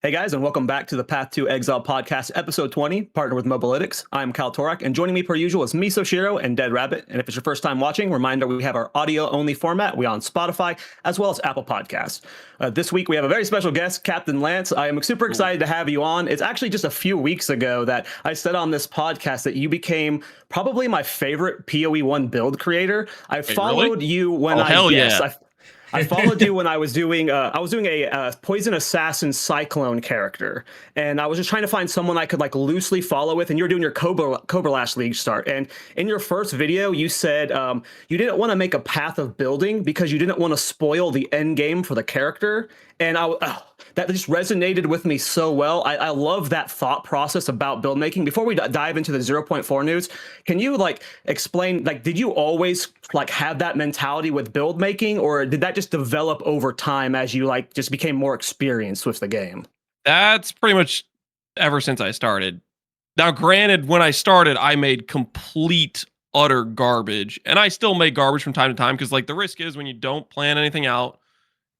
Hey guys, and welcome back to the Path to Exile podcast, episode 20, partner with Mobalytics. I'm Cal Torak, and joining me per usual is Miso Shiro and Dead Rabbit. And if it's your first time watching, reminder we have our audio-only format. We on Spotify as well as Apple Podcasts. This week we have a very special guest, Captain Lance. I am super excited to have you on. It's actually just a few weeks ago that I said on this podcast that you became probably my favorite POE1 build creator. I followed really? you when I followed you when I was doing a Poison Assassin Cyclone character, and I was just trying to find someone I could like loosely follow with. And you're doing your Cobra Lash League start, and in your first video, you said you didn't want to make a path of building because you didn't want to spoil the end game for the character. And that just resonated with me so well. I love that thought process about build making. Before we dive into the 0.4 news, can you like explain, like, did you always like have that mentality with build making, or did that just develop over time as you like just became more experienced with the game? That's pretty much ever since I started. Now, granted, when I started, I made complete, utter garbage, and I still make garbage from time to time because like the risk is when you don't plan anything out,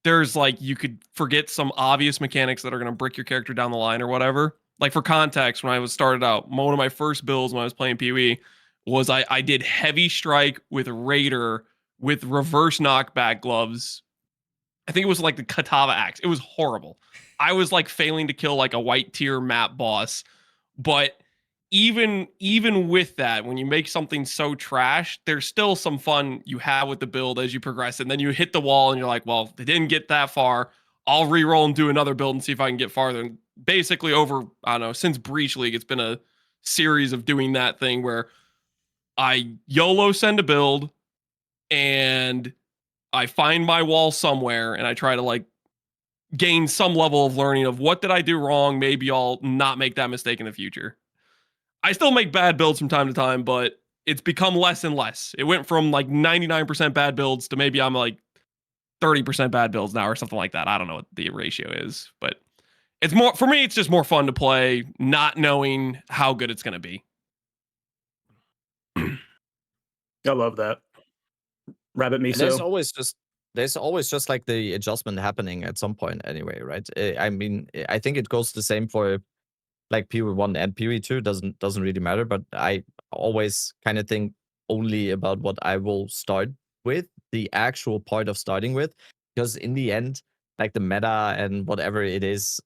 there's like you could forget some obvious mechanics that are going to brick your character down the line or whatever. Like for context, when I was started out, one of my first builds when I was playing PoE was I did heavy strike with Raider with reverse knockback gloves. I think it was like the Katava axe. It was horrible. I was like failing to kill like a white tier map boss. But even with that, when you make something so trash, there's still some fun you have with the build as you progress. And then you hit the wall and you're like, well, they didn't get that far. I'll reroll and do another build and see if I can get farther. And basically over, I don't know, since Breach League, it's been a series of doing that thing where I YOLO send a build and I find my wall somewhere and I try to like gain some level of learning of what did I do wrong? Maybe I'll not make that mistake in the future. I still make bad builds from time to time, but it's become less and less. It went from like 99% bad builds to maybe I'm like 30% bad builds now or something like that. I don't know what the ratio is, but it's more for me. It's just more fun to play, not knowing how good it's going to be. I love that. Rabbit Miso. There's always just like the adjustment happening at some point anyway, right? I mean, I think it goes the same for like POE1 and POE2 doesn't really matter, but I always kind of think only about what I will start with, the actual point of starting with, because in the end, like the meta and whatever it is,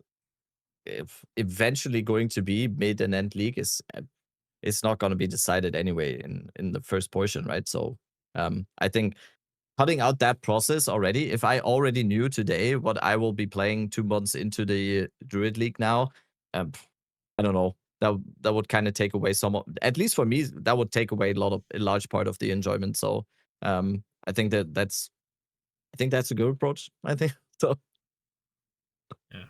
if eventually going to be mid and end league is it's not going to be decided anyway in the first portion, right? So I think cutting out that process already, if I already knew today what I will be playing 2 months into the Druid League now, I don't know. That would kind of take away some of, at least for me, that would take away a large part of the enjoyment. So I think that's a good approach. I think so. Yeah,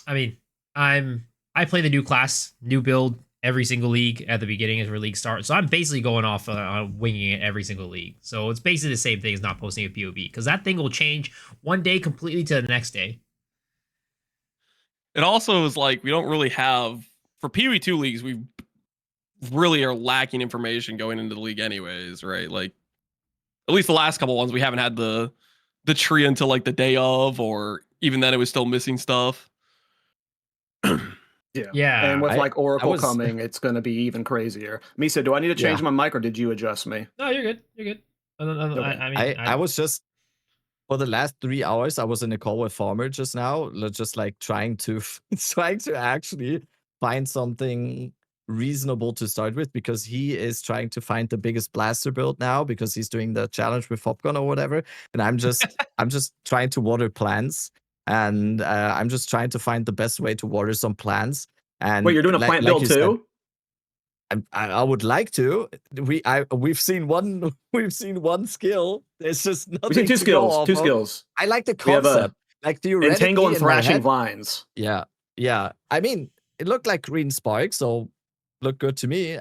I mean, I play the new class, new build every single league at the beginning of our league start. So I'm basically going off on winging it every single league. So it's basically the same thing as not posting a POV because that thing will change one day completely to the next day. It also is like we don't really have for PoE2 leagues. We really are lacking information going into the league, anyways, right? Like at least the last couple ones, we haven't had the tree until like the day of, or even then, it was still missing stuff. Yeah. And with like Oracle coming, it's going to be even crazier. Misa, do I need to change my mic or did you adjust me? No, you're good. You're good. I was just, for the last 3 hours, I was in a call with Farmer just now, just like trying to actually find something reasonable to start with, because he is trying to find the biggest blaster build now because he's doing the challenge with Hopgun or whatever. And I'm just trying to water plants. And I'm just trying to find the best way to water some plants. And wait, you're doing a plant build too? I would like to. We've seen one skill. There's just nothing. We've seen two skills. Two skills. I like the concept. Like theoretically, entangle and thrashing vines. Yeah. I mean, it looked like green spark, so looked good to me.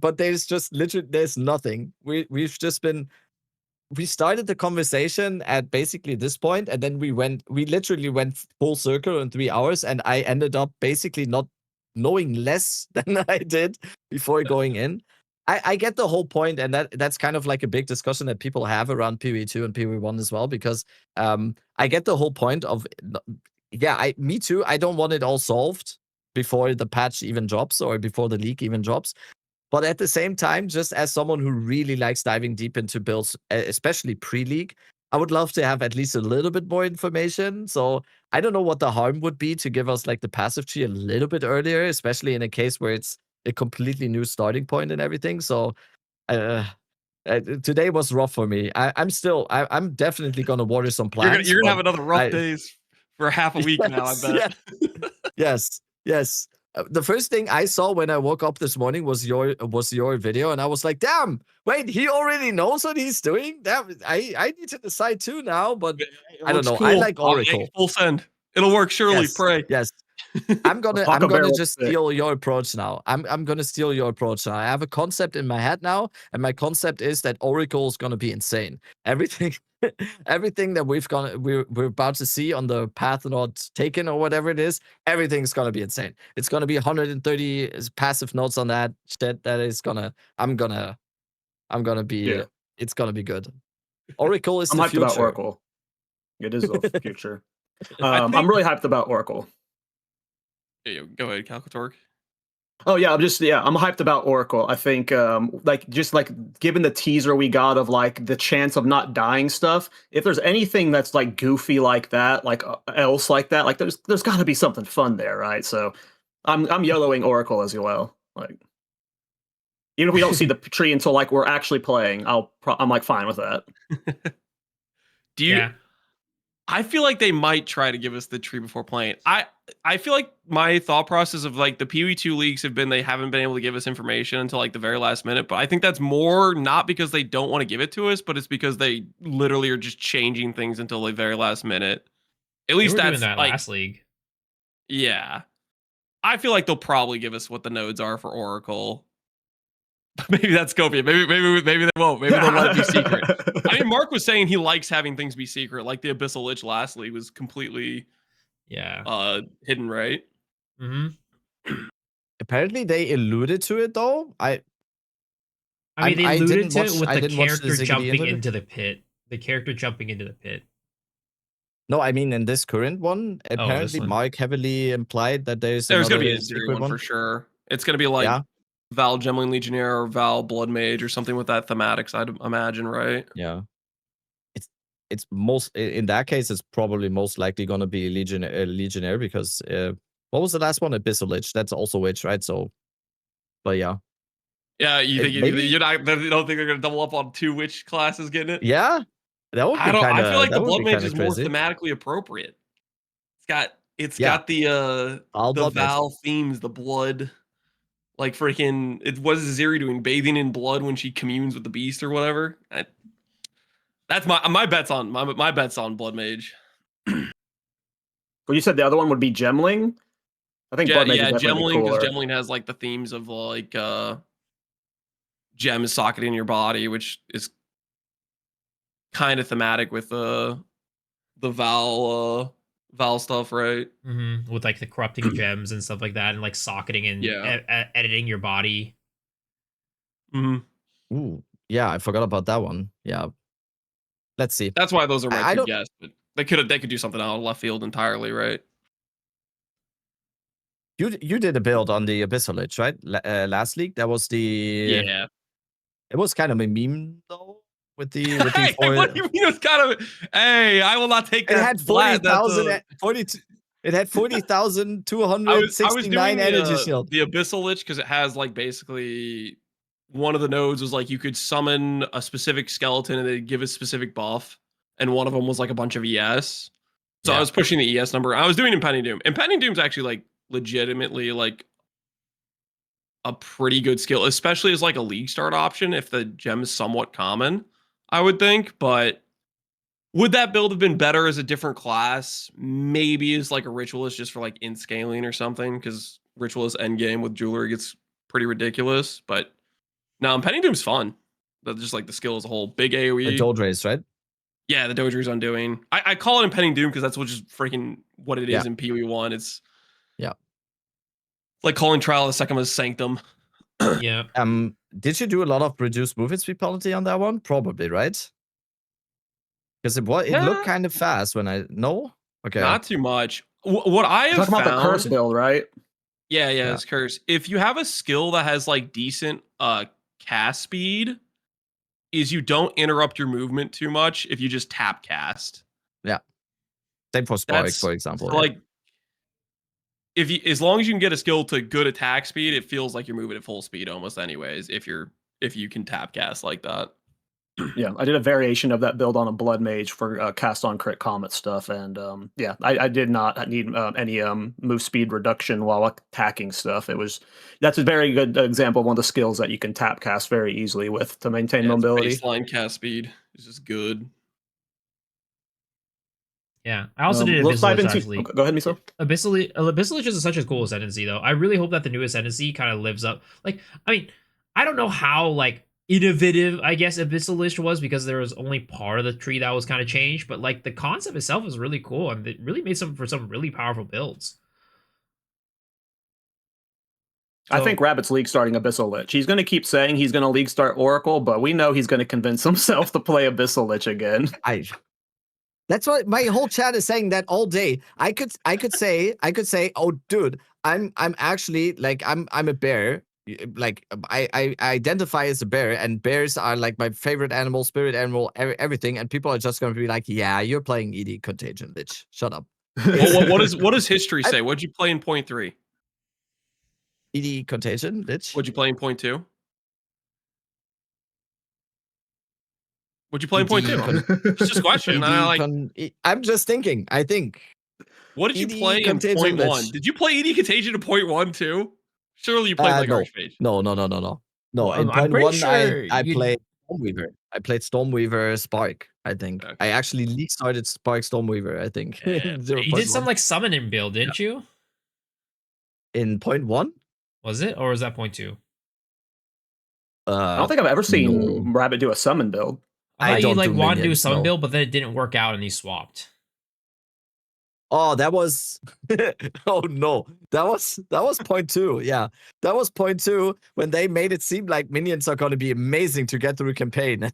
But there's just literally there's nothing. We've just been. We started the conversation at basically this point, and then we literally went full circle in 3 hours, and I ended up basically not knowing less than I did before going in. I get the whole point, and that's kind of like a big discussion that people have around PoE2 and PoE1 as well, because I get the whole point of yeah, me too. I don't want it all solved before the patch even drops or before the leak even drops. But at the same time, just as someone who really likes diving deep into builds, especially pre-league, I would love to have at least a little bit more information. So I don't know what the harm would be to give us like the passive tree a little bit earlier, especially in a case where it's a completely new starting point and everything. So today was rough for me. I'm definitely gonna water some plants. You're gonna have another rough days for half a week now, I bet. Yes. The first thing I saw when I woke up this morning was your video, and I was like, "Damn! Wait, he already knows what he's doing. Damn! I need to decide too now." But I don't know. Cool. I like Oracle. Full send. It'll work. Surely, pray. Yes. I'm gonna just steal your approach now. I'm gonna steal your approach now. I have a concept in my head now, and my concept is that Oracle is gonna be insane. Everything that we're about to see on the path not taken or whatever it is, everything's gonna be insane. It's gonna be 130 passive notes on that shit. That is gonna. I'm gonna be. Yeah. It's gonna be good. Oracle is I'm the hyped future. about Oracle. It is the future. I'm really hyped about Oracle. Yeah, go ahead, Calcatork. Oh yeah, I'm hyped about Oracle. I think given the teaser we got of like the chance of not dying stuff, if there's anything that's like goofy like that, like else like that, like there's got to be something fun there, right? So I'm YOLOing Oracle as well. Like even if we don't see the tree until like we're actually playing, I'm like fine with that. Do you? Yeah. I feel like they might try to give us the tree before playing. I feel like my thought process of like the POE2 leaks have been they haven't been able to give us information until like the very last minute. But I think that's more not because they don't want to give it to us, but it's because they literally are just changing things until the very last minute. At least that's doing that like, last league. Yeah. I feel like they'll probably give us what the nodes are for Oracle. Maybe that's Scopia. Maybe they won't. Maybe they'll let it be secret. I mean, Mark was saying he likes having things be secret. Like the Abyssal Lich last league was completely hidden, right? Mm-hmm. Apparently they alluded to it though. I mean, they alluded to it with the character jumping into the pit. The character jumping into the pit. No, I mean in this current one, apparently Mark heavily implied that there's going to be a secret one for sure. It's going to be like Val Gemling Legionnaire or Val Blood Mage or something with that thematics, I'd imagine, right? Yeah. It's most in that case, it's probably most likely going to be Legionnaire because what was the last one? Abyssal Lich. That's also Witch, right? So, but yeah. Yeah, you think you don't think they're going to double up on 2 Witch classes getting it? Yeah. That would be I feel like the Blood Mage is more thematically appropriate. It's got the Val themes, the blood. Like freaking, what is Zeri doing? Bathing in blood when she communes with the beast or whatever. That's my bet's on my bet's on Blood Mage. Well, you said the other one would be Gemling. I think Blood Mage is definitely Gemling, because Gemling has like the themes of like gems socketing in your body, which is kind of thematic with the Val stuff, right? Mm-hmm. With like the corrupting gems and stuff like that, and like socketing and editing your body. Mm-hmm. Ooh, yeah, I forgot about that one. Yeah, let's see. That's why those are my two guesses. But they could do something out of left field entirely, right? You did a build on the Abyssal Lich, right? Last league, that was the It was kind of a meme though. With the hey, what do you mean it's kind of? Hey, I will not take that. It had 40,000. It had 40,269 energy shield. The Abyssal Lich, because it has like basically one of the nodes was like you could summon a specific skeleton and they'd give a specific buff, and one of them was like a bunch of ES. So I was pushing the ES number. I was doing Impending Doom. Impending Doom's actually like legitimately like a pretty good skill, especially as like a league start option if the gem is somewhat common. I would think, but would that build have been better as a different class? Maybe as like a ritualist just for like int scaling or something, because ritualist endgame with jewelry gets pretty ridiculous. But no, Impending Doom's fun. That's just like the skill as a whole. Big AoE. The Doge Race, right? Yeah, the Doge Race Undoing. I call it Impending Doom because that's freaking what it is in POE1. It's like calling Trial of the Second Sanctum. Yeah. Did you do a lot of reduced movement speed penalty on that one? Probably, right? Because it looked kind of fast when I okay. Not too much. What I have Talking about the found, curse build, right? yeah, Yeah. it's curse. If you have a skill that has like decent cast speed, is you don't interrupt your movement too much if you just tap cast. Yeah. Same for Spark, That's for example. so, like if you, as long as you can get a skill to good attack speed, it feels like you're moving at full speed almost anyways. If you can tap cast like that. Yeah, I did a variation of that build on a Blood Mage for cast on crit comet stuff, and yeah, I did not need any move speed reduction while attacking stuff. That's a very good example of one of the skills that you can tap cast very easily with to maintain mobility. Baseline cast speed is just good. Yeah, I also did let's dive Abyssal Lich, into. actually. Okay, go ahead, Miso. Abyssal Lich is such a cool ascendancy, though. I really hope that the new ascendancy kind of lives up. Like, I mean, I don't know how like innovative I guess Abyssal Lich was, because there was only part of the tree that was kind of changed, but like the concept itself is really cool, and it really made some really powerful builds. I So- think Rabbit's league starting Abyssal Lich. He's going to keep saying he's going to league start Oracle, but we know he's going to convince himself to play Abyssal Lich again. That's what my whole chat is saying that all day. I could say, oh dude, I'm actually like I'm a bear. Like I identify as a bear, and bears are like my favorite animal, spirit animal, everything. And people are just gonna be like, yeah, you're playing ED Contagion, bitch. Shut up. Well, what does history say? What'd you play in point 3? ED Contagion, bitch. What'd you play in point 2? What'd you play in point 2? It's just a question. I'm just thinking. I think. What did you ED play in Contagion, point 1? bitch. Did you play ED Contagion in point 1 too? Surely you played like no. Archmage. No. Well, In I'm point pretty 1, sure I you- played Stormweaver. I played Stormweaver Spark, I think. Okay. I actually league started Spark Stormweaver, I think. you did some 0.1. like summoning build, didn't you? In point 1? Was it, or was that point 2? I don't think I've ever seen no. Rabbit do a summon build. I thought you don't like do wanted to do a minions, summon no. build, but then it didn't work out and you swapped. Oh, that was oh no. That was point 2. Yeah. That was point 2 when they made it seem like minions are gonna be amazing to get through a campaign.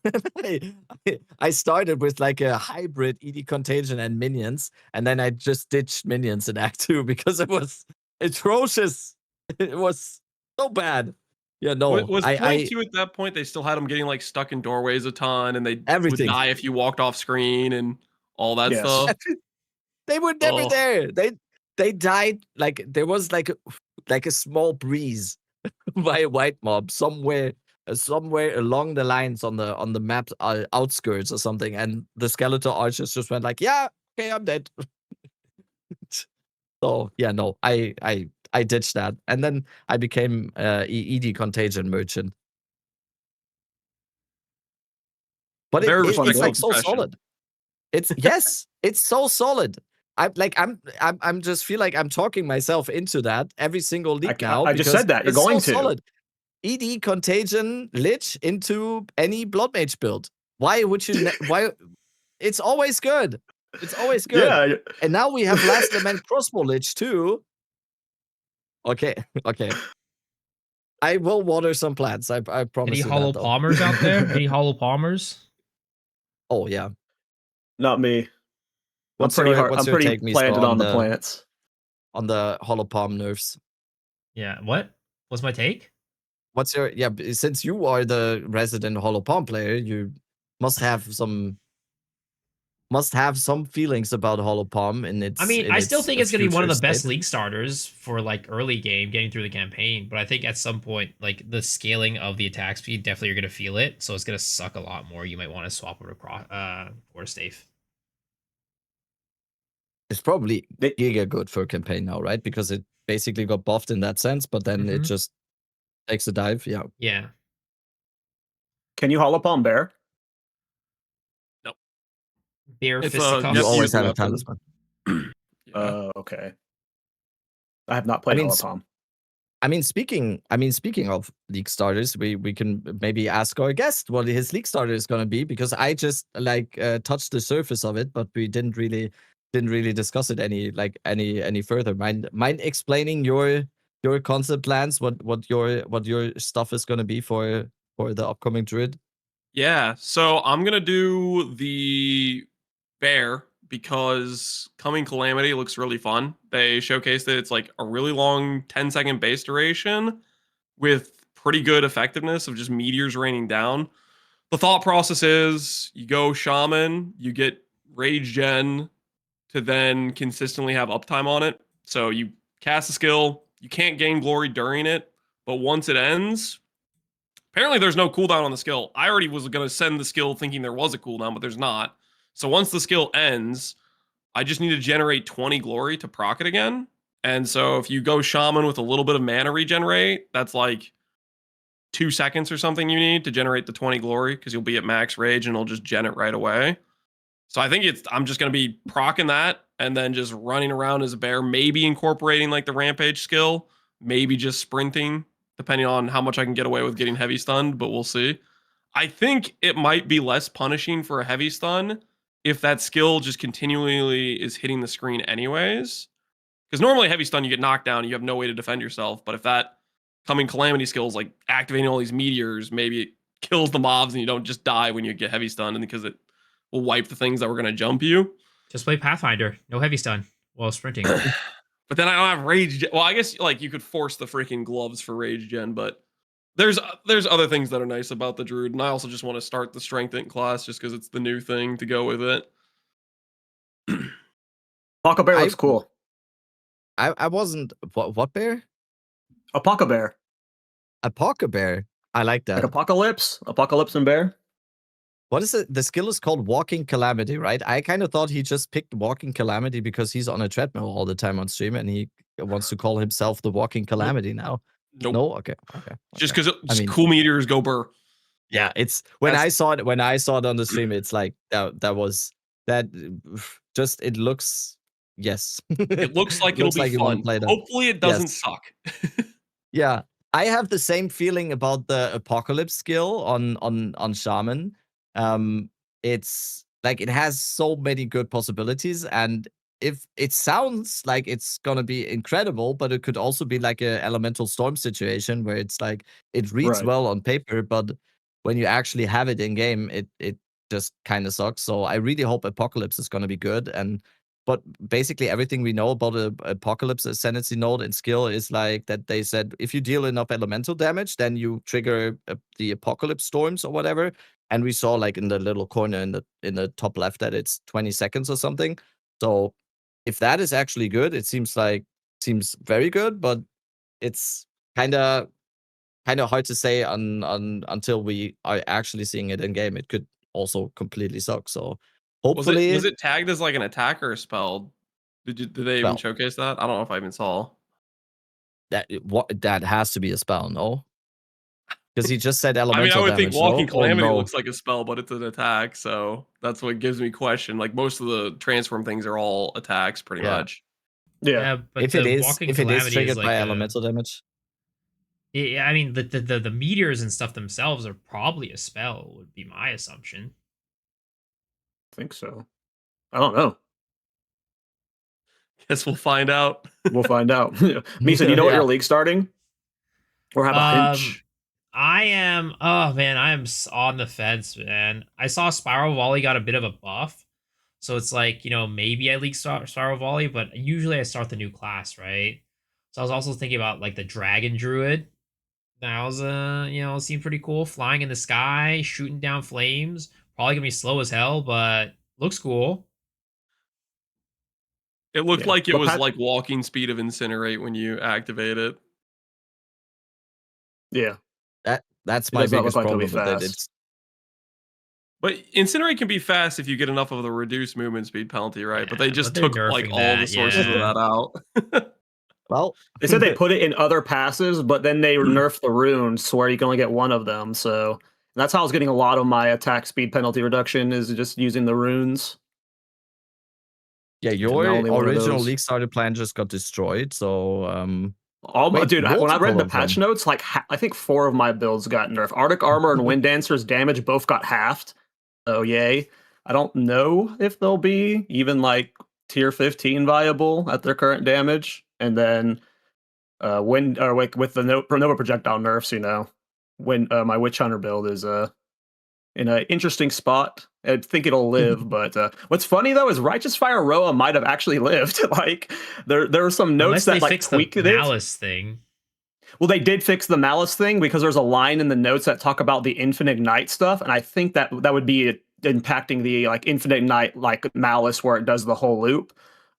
I started with like a hybrid ED Contagion and minions, and then I just ditched minions in Act 2 because it was atrocious. It was so bad. Yeah, no. Was point 2 at that point? They still had them getting like stuck in doorways a ton, and they Everything. would die if you walked off screen and all that Yes. stuff. They were never Oh. there. They died like there was like a small breeze by a white mob somewhere along the lines on the map outskirts or something, and the Skeletor archers just went like, yeah, okay, I'm dead. So yeah, no, I ditched that, and then I became ED Contagion merchant. But Very it's respectful like so profession. solid. It's it's so solid. I'm just feel like I'm talking myself into that every single league now. I just because said that. You're it's going so to. solid. ED Contagion Lich into any Blood Mage build. Why would you? Why? It's always good. It's always good. Yeah. And now we have Last Lament Crossbow Lich too. Okay. I will water some plants. I promise Any you hollow that, though. palmers out there? Any hollow palmers? Oh yeah. Not me. What's I'm pretty your- hard. what's I'm your pretty take, Miso, planted on on the the- plants. On the hollow palm nerfs. Yeah. What? What's my take? What's your since you are the resident hollow palm player, you must have some feelings about hollow palm in its I mean, in I still think it's going to be one of the future best state. league starters for like early game, getting through the campaign. But I think at some point, like the scaling of the attack speed, definitely you're going to feel it. So it's going to suck a lot more. You might want to swap over to Quarterstaff. It's probably giga good for a campaign now, right? Because it basically got buffed in that sense, but then it Mhm. just takes a dive. Yeah. Yeah. Can you hollow palm bear? Bear It's fisticuffs. You Yep, always use the have a weapon. talisman. Yeah. Okay. I have not played mean, hollow palm. I mean, speaking of league starters, we can maybe ask our guest what his league starter is going to be, because I just touched the surface of it, but we didn't really discuss it any further. Mind explaining your concept plans, what your stuff is going to be for the upcoming Druid? Yeah, so I'm gonna do the bear because Coming Calamity looks really fun. They showcased it. It's like a really long 10-second base duration with pretty good effectiveness of just meteors raining down. The thought process is you go Shaman, you get Rage Gen to then consistently have uptime on it. So you cast a skill, you can't gain glory during it, but once it ends, apparently there's no cooldown on the skill. I already was going to send the skill thinking there was a cooldown, but there's not. So once the skill ends, I just need to generate 20 glory to proc it again. And so if you go Shaman with a little bit of mana regenerate, that's like 2 seconds or something you need to generate the 20 glory because you'll be at max rage and it'll just gen it right away. So I think I'm just going to be proccing that and then just running around as a bear, maybe incorporating like the rampage skill, maybe just sprinting, depending on how much I can get away with getting heavy stunned, but we'll see. I think it might be less punishing for a heavy stun if that skill just continually is hitting the screen anyways. Because normally heavy stun, you get knocked down and you have no way to defend yourself. But if that Coming Calamity skill is like activating all these meteors, maybe it kills the mobs and you don't just die when you get heavy stun, and because it will wipe the things that were going to jump you. Just play Pathfinder. No heavy stun while sprinting. But then I don't have rage gen. Well, I guess like you could force the freaking gloves for rage gen, but there's other things that are nice about the Druid, and I also just want to start the Strength Int class just because it's the new thing to go with it. Apoca Bear looks cool. I wasn't what bear? Apoca Bear. Apoca Bear. I like that. Like Apocalypse and Bear. What is it? The skill is called Walking Calamity, right? I kind of thought he just picked Walking Calamity because he's on a treadmill all the time on stream and he wants to call himself the Walking Calamity now. Nope. No, okay. Just because cool meteors go burr. Yeah, it's when I saw it on the stream, it's like that was just it looks yes. It looks like it'll be fun. Hopefully it doesn't suck. Yeah. I have the same feeling about the Apocalypse skill on Shaman. It's like it has so many good possibilities, and if it sounds like it's gonna be incredible, but it could also be like a elemental storm situation where it's like it reads well on paper, but when you actually have it in game, it just kind of sucks. So I really hope Apocalypse is gonna be good. But basically everything we know about Apocalypse ascendancy node and skill is like that they said if you deal enough elemental damage, then you trigger the Apocalypse storms or whatever. And we saw like in the little corner in the top left that it's 20 seconds or something. So if that is actually good, it seems very good, but it's kind of hard to say until we are actually seeing it in game. It could also completely suck. So hopefully, was it tagged as like an attack or a spell? Did they even showcase that? I don't know if I even saw. That has to be a spell, no? Because he just said elemental damage. I would think Walking Calamity looks like a spell, but it's an attack, so that's what gives me question. Like most of the transform things are all attacks, pretty much. Yeah, but if it is triggered by elemental damage. Yeah, I mean the meteors and stuff themselves are probably a spell, would be my assumption. I think so. I don't know. Guess we'll find out. We'll find out. Misa, do you know what your league's starting? Or have a hunch? I am on the fence, man. I saw Spiral Volley got a bit of a buff. So it's like, maybe I league Spiral Volley, but usually I start the new class, right? So I was also thinking about like the Dragon Druid. That was seemed pretty cool. Flying in the sky, shooting down flames. Probably gonna be slow as hell, but looks cool. It looked like it was like walking speed of Incinerate when you activate it. Yeah. That's my biggest problem with it. But Incinerate can be fast if you get enough of the reduced movement speed penalty, right? But they just took like all the sources of that out. Well, they said they put it in other passes, but then they nerfed the runes to where you can only get one of them. So that's how I was getting a lot of my attack speed penalty reduction, is just using the runes. Yeah, your original league starter plan just got destroyed. So when I read the patch notes, like I think 4 of my builds got nerfed. Arctic Armor and Wind Dancer's damage both got halved. So yay. I don't know if they'll be even like tier 15 viable at their current damage. And then with the Nova projectile nerfs, when my Witch Hunter build is in an interesting spot. I think it'll live, but what's funny though is Righteous Fire Roa might have actually lived. Like there were some notes Unless that they like fixed tweaked the it. malice thing. Well, they did fix the malice thing because there's a line in the notes that talk about the infinite night stuff, and I think that would be impacting the like infinite night like malice where it does the whole loop.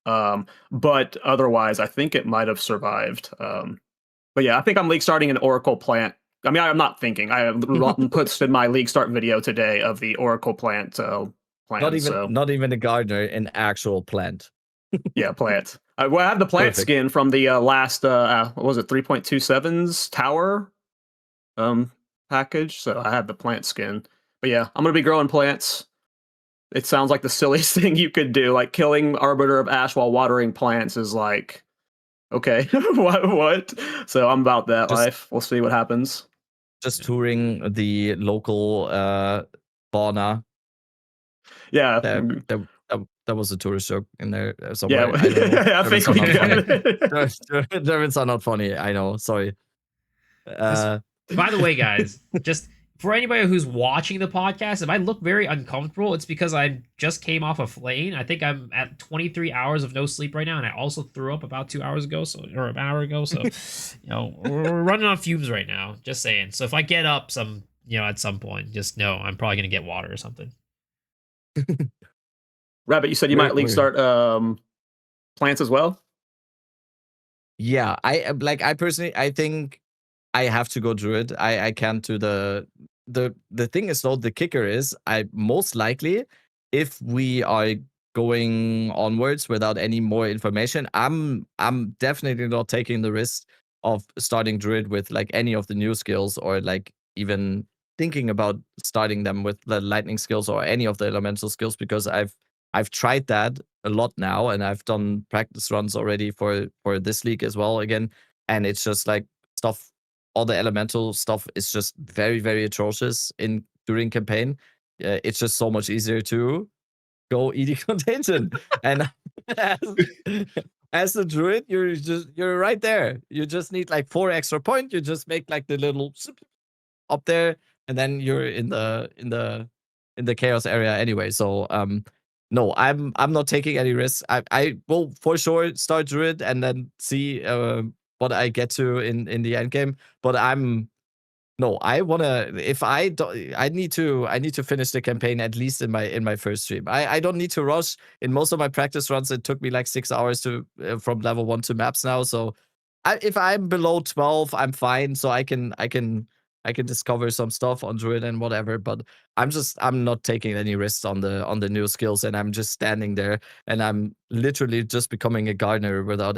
But otherwise, I think it might have survived. But yeah, I think I'm league starting an Oracle plant. I mean, I'm not thinking. I have posted my league start video today of the Oracle plant. Plan, not even a gardener, an actual plant. Yeah, plant. Well, I have the plant Perfect. skin from the last what was it, 3.27's tower package. So I have the plant skin. But yeah, I'm gonna be growing plants. It sounds like the silliest thing you could do. Like killing Arbiter of Ash while watering plants is like, okay, what? So I'm about that life. We'll see what happens. Just touring the local fauna. Yeah. That was a tourist joke in there somewhere. Yeah, I don't know. I think we got it. Germans are not funny. I know. Sorry. By the way, guys, just for anybody who's watching the podcast, if I look very uncomfortable, it's because I just came off a flame. I think I'm at 23 hours of no sleep right now, and I also threw up about 2 hours ago, or an hour ago. So, we're running on fumes right now. Just saying. So if I get up at some point, just know I'm probably gonna get water or something. Rabbit, you said you might league start plants as well? Yeah, I personally, I think I have to go Druid. I can't do the thing is though, the kicker is I most likely, if we are going onwards without any more information, I'm definitely not taking the risk of starting Druid with like any of the new skills, or like even thinking about starting them with the lightning skills or any of the elemental skills, because I've tried that a lot now, and I've done practice runs already for this league as well again, and it's just like stuff. All the elemental stuff is just very, very atrocious during campaign. It's just so much easier to go ED Contagion, and as a druid, you're right there. You just need like 4 extra points. You just make like the little up there, and then you're in the chaos area anyway. So no, I'm not taking any risks. I will for sure start Druid and then see what I get to in the end game. But I wanna, if I don't, I need to finish the campaign at least in my first stream. I don't need to rush. In most of my practice runs, it took me like 6 hours to from level 1 to maps now. So if I'm below 12, I'm fine. So I can discover some stuff on Druid and whatever, but I'm not taking any risks on the new skills, and I'm just standing there, and I'm literally just becoming a gardener without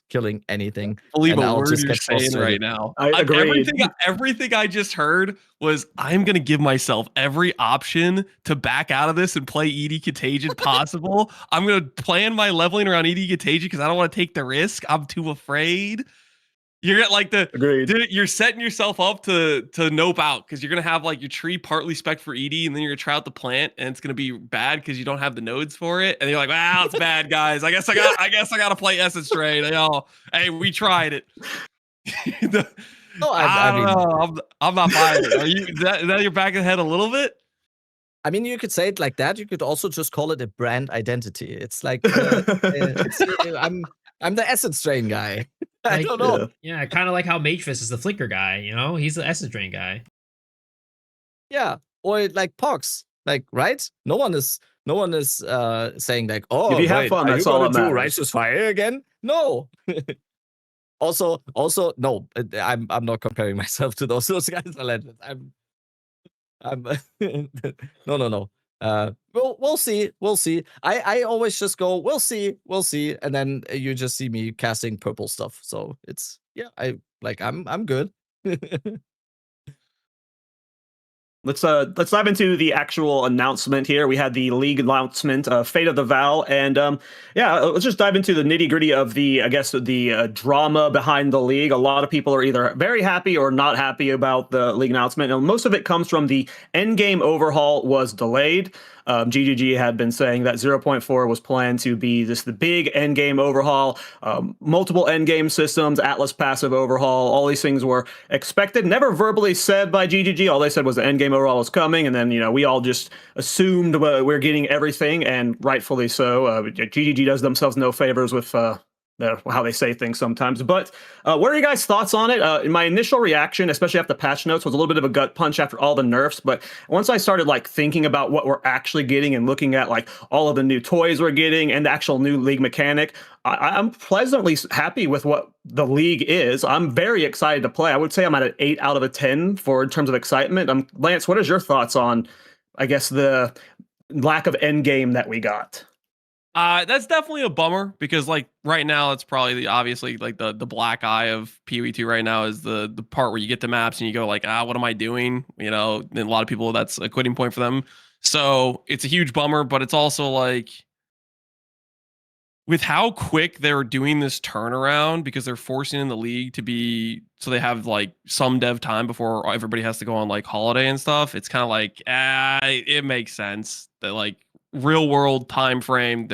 killing anything. Believe and a I'll word just you're get saying frustrated. right now. I agree. Everything I just heard was I'm gonna give myself every option to back out of this and play ED Contagion possible. I'm gonna plan my leveling around ED Contagion because I don't want to take the risk. I'm too afraid. You're at like you're setting yourself up to nope out because you're gonna have like your tree partly spec for ED, and then you're gonna try out the plant, and it's gonna be bad because you don't have the nodes for it, and you're like, wow, it's bad, guys. I guess I gotta play Essence Trade. Hey, we tried it. No, I don't know. I'm not buying it. Are you? Is that your back of the head a little bit? I mean, you could say it like that. You could also just call it a brand identity. It's like I'm the Essence Train guy. I don't know. Yeah, kind of like how Magefist is the flicker guy. He's the Essence Drain guy. Yeah, or like Pox, like right? No one is saying like, oh, if you have fun, that's all that matters. Righteous Fire again? No. also, no. I'm not comparing myself to those guys. I'm no. We'll see. I always just go, we'll see, and then you just see me casting purple stuff. So it's I'm good. Let's dive into the actual announcement here. We had the league announcement, Fate of the Val, and let's just dive into the nitty gritty of the drama behind the league. A lot of people are either very happy or not happy about the league announcement, and most of it comes from the Endgame overhaul was delayed. GGG had been saying that 0.4 was planned to be just the big endgame overhaul, multiple endgame systems, Atlas passive overhaul. All these things were expected, never verbally said by GGG. All they said was the endgame overhaul was coming, and then we all just assumed we're getting everything, and rightfully so. GGG does themselves no favors with how they say things sometimes. But what are your guys' thoughts on it? My initial reaction, especially after patch notes, was a little bit of a gut punch after all the nerfs. But once I started thinking about what we're actually getting and looking at all of the new toys we're getting and the actual new league mechanic, I'm pleasantly happy with what the league is. I'm very excited to play. I would say I'm at an 8 out of a 10 in terms of excitement. Lance, what is your thoughts on, I guess, the lack of end game that we got? That's definitely a bummer because right now it's probably obviously the black eye of POE2 right now is the part where you get the maps and you go what am I doing? And a lot of people, that's a quitting point for them. So it's a huge bummer, but it's also with how quick they're doing this turnaround because they're forcing in the league to be so they have some dev time before everybody has to go on holiday and stuff. It's kind of it makes sense that real world time frame.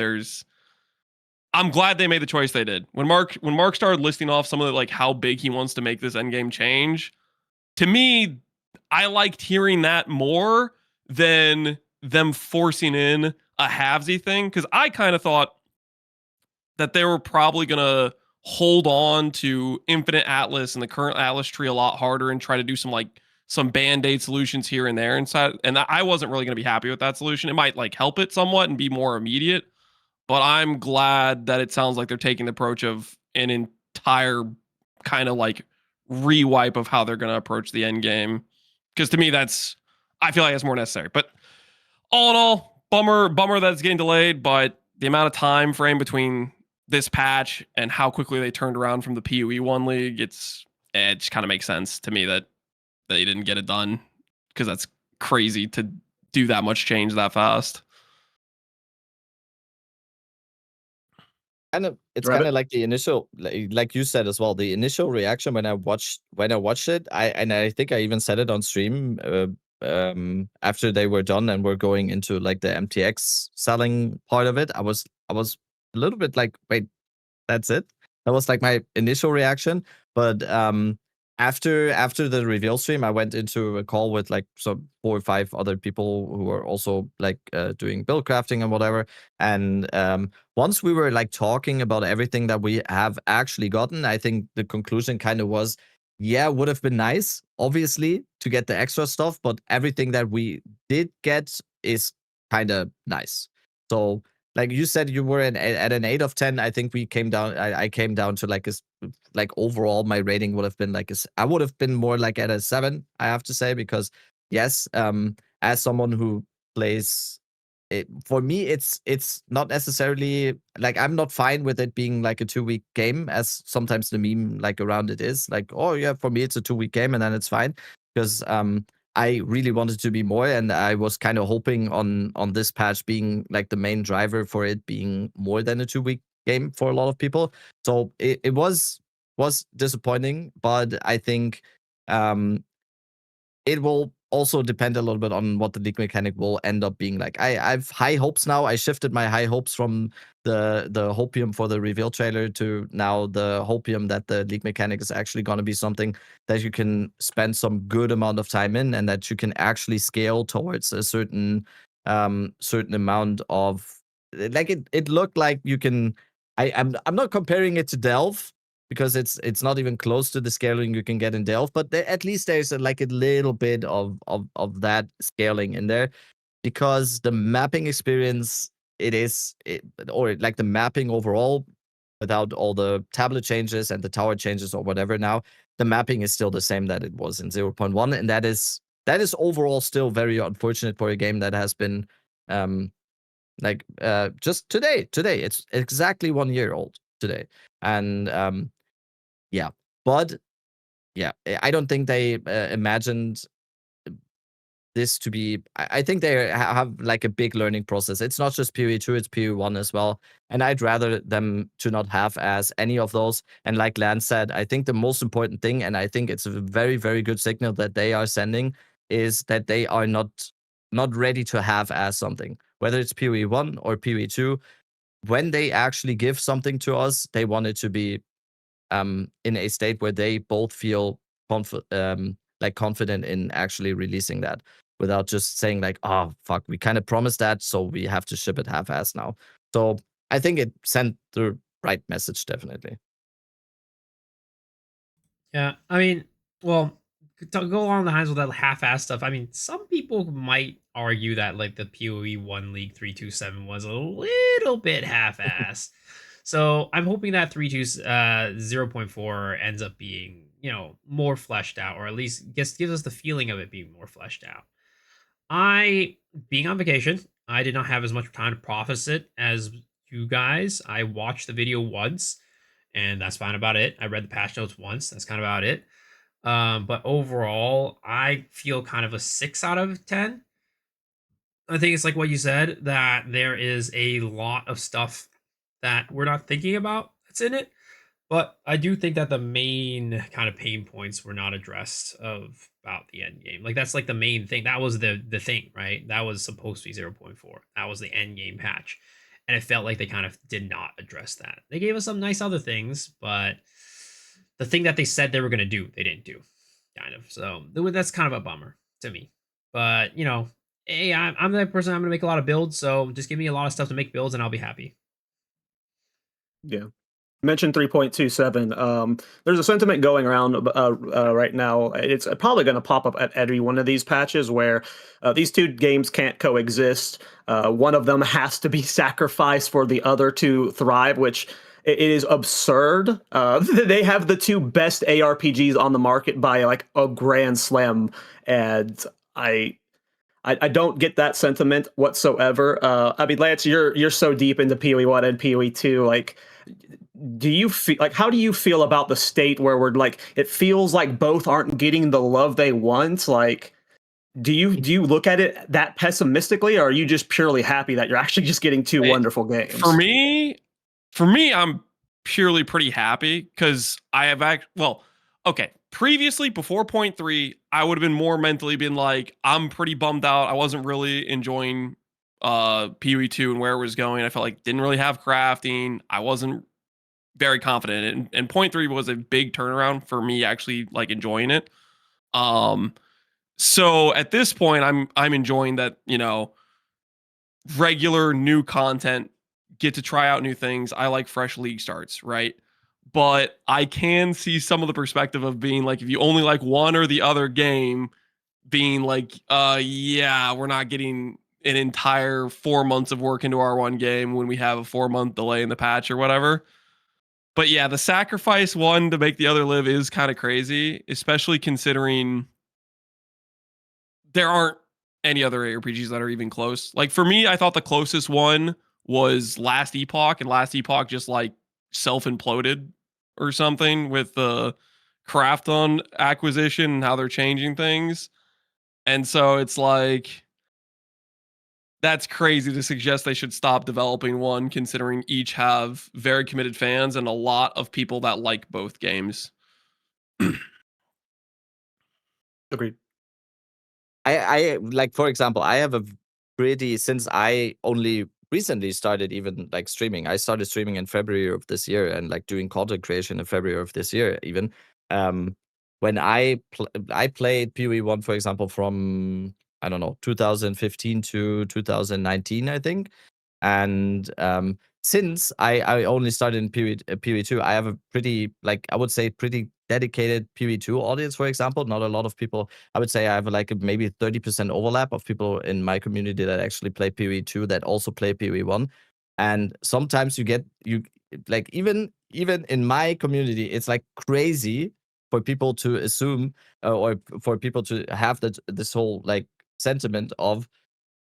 I'm glad they made the choice they did. When Mark started listing off some of the how big he wants to make this endgame change, to me, I liked hearing that more than them forcing in a halvesy thing, because I kind of thought that they were probably gonna hold on to Infinite Atlas and the current Atlas tree a lot harder and try to do some band-aid solutions here and there inside. And I wasn't really going to be happy with that solution. It might help it somewhat and be more immediate, but I'm glad that it sounds like they're taking the approach of an entire kind of rewipe of how they're going to approach the end game. Because to me, I feel like that's more necessary. But all in all, bummer that it's getting delayed, but the amount of time frame between this patch and how quickly they turned around from the POE1 league, it just kind of makes sense to me that they didn't get it done, because that's crazy to do that much change that fast. It's kind of like the initial, like you said as well, the initial reaction when I watched it. I think I even said it on stream after they were done and were going into the MTX selling part of it. I was a little bit wait, that's it? That was my initial reaction. But after the reveal stream, I went into a call with some 4 or 5 other people who were also doing build crafting and whatever. And once we were talking about everything that we have actually gotten, I think the conclusion kind of was, yeah, would have been nice, obviously, to get the extra stuff, but everything that we did get is kind of nice. So like you said, you were at an 8 of 10. I think we came down. I came down to overall my rating would have been I would have been more at a 7. I have to say, because yes, as someone who plays it, for me it's not necessarily I'm not fine with it being a 2-week game, as sometimes the meme around it is oh yeah, for me it's a 2-week game and then it's fine, because I really wanted to be more, and I was kind of hoping on this patch being the main driver for it being more than a 2-week game for a lot of people. So it was disappointing, but I think it will also depend a little bit on what the league mechanic will end up being like. I've high hopes now. I shifted my high hopes from the hopium for the reveal trailer to now the hopium that the league mechanic is actually going to be something that you can spend some good amount of time in, and that you can actually scale towards a certain amount of it looked like you can. I'm not comparing it to Delve, because it's not even close to the scaling you can get in Delve, but at least there's a little bit of that scaling in there, because the mapping experience or the mapping overall, without all the tablet changes and the tower changes or whatever, now the mapping is still the same that it was in 0.1, and that is overall still very unfortunate for a game that has been just today it's exactly 1 year old today. And yeah, but yeah, I don't think they imagined this to be. I think they have a big learning process. It's not just POE2, it's POE1 as well. And I'd rather them to not have as any of those. And like Lance said, I think the most important thing, and I think it's a very, very good signal that they are sending, is that they are not ready to have as something. whether it's POE1 or POE2, when they actually give something to us, they want it to be in a state where they both feel confident in actually releasing that, without just saying like, oh fuck, we kind of promised that, so we have to ship it half-assed now. So I think it sent the right message, definitely. Yeah, I mean, well, to go along the lines with that half-ass stuff, I mean, some people might argue that like the POE1 League 327 was a little bit half-ass. So I'm hoping that 0.4 ends up being, you know, more fleshed out, or at least gives us the feeling of it being more fleshed out. Being on vacation, I did not have as much time to process it as you guys. I watched the video once, and that's fine about it. I read the patch notes once. That's kind of about it. But overall, I feel kind of a 6 out of 10. I think it's like what you said, that there is a lot of stuff that we're not thinking about that's in it. But I do think that the main kind of pain points were not addressed about the end game. Like that's like the main thing. That was the thing, right? That was supposed to be 0.4. That was the end game patch. And it felt like they kind of did not address that. They gave us some nice other things, but the thing that they said they were going to do, they didn't do, kind of. So that's kind of a bummer to me. But, you know, hey, I'm the person, I'm going to make a lot of builds, so just give me a lot of stuff to make builds and I'll be happy. Yeah. Mentioned 3.27. There's a sentiment going around right now. It's probably going to pop up at every one of these patches where these two games can't coexist. One of them has to be sacrificed for the other to thrive, which it is absurd. They have the two best ARPGs on the market by like a grand slam, and I don't get that sentiment whatsoever. I mean, Lance, you're so deep into POE1 and POE2, like. Do you feel like, how do you feel about the state where we're like, it feels like both aren't getting the love they want? Like, do you look at it that pessimistically, or are you just purely happy that you're actually just getting two wonderful games? For me, I'm purely pretty happy because I have previously before 0.3, I would have been more mentally been like, I'm pretty bummed out. I wasn't really enjoying POE2 and where it was going. I felt like didn't really have crafting. I wasn't very confident, and 0.3 was a big turnaround for me actually like enjoying it. So at this point I'm enjoying that, you know, regular new content, get to try out new things. I like fresh league starts, right? But I can see some of the perspective of being like, if you only like one or the other game, being like, yeah, we're not getting an entire 4 months of work into our one game when we have a 4-month delay in the patch or whatever. But yeah, the sacrifice one to make the other live is kind of crazy, especially considering there aren't any other ARPGs that are even close. Like for me, I thought the closest one was Last Epoch, and Last Epoch just like self-imploded or something with the Crafton acquisition and how they're changing things. And so it's like, that's crazy to suggest they should stop developing one, considering each have very committed fans and a lot of people that like both games. Agreed. I like, for example, I have a since I only recently started even like streaming. I started streaming in February of this year and like doing content creation in February of this year even. When I played POE1, for example, from, I don't know, 2015 to 2019, I think. And since I only started in POE2, I have a pretty, like, I would say pretty dedicated POE2 audience, for example. Not a lot of people. I would say I have like maybe 30% overlap of people in my community that actually play POE2 that also play POE1. And sometimes you like, even in my community, it's like crazy for people to assume or for people to have this whole like sentiment of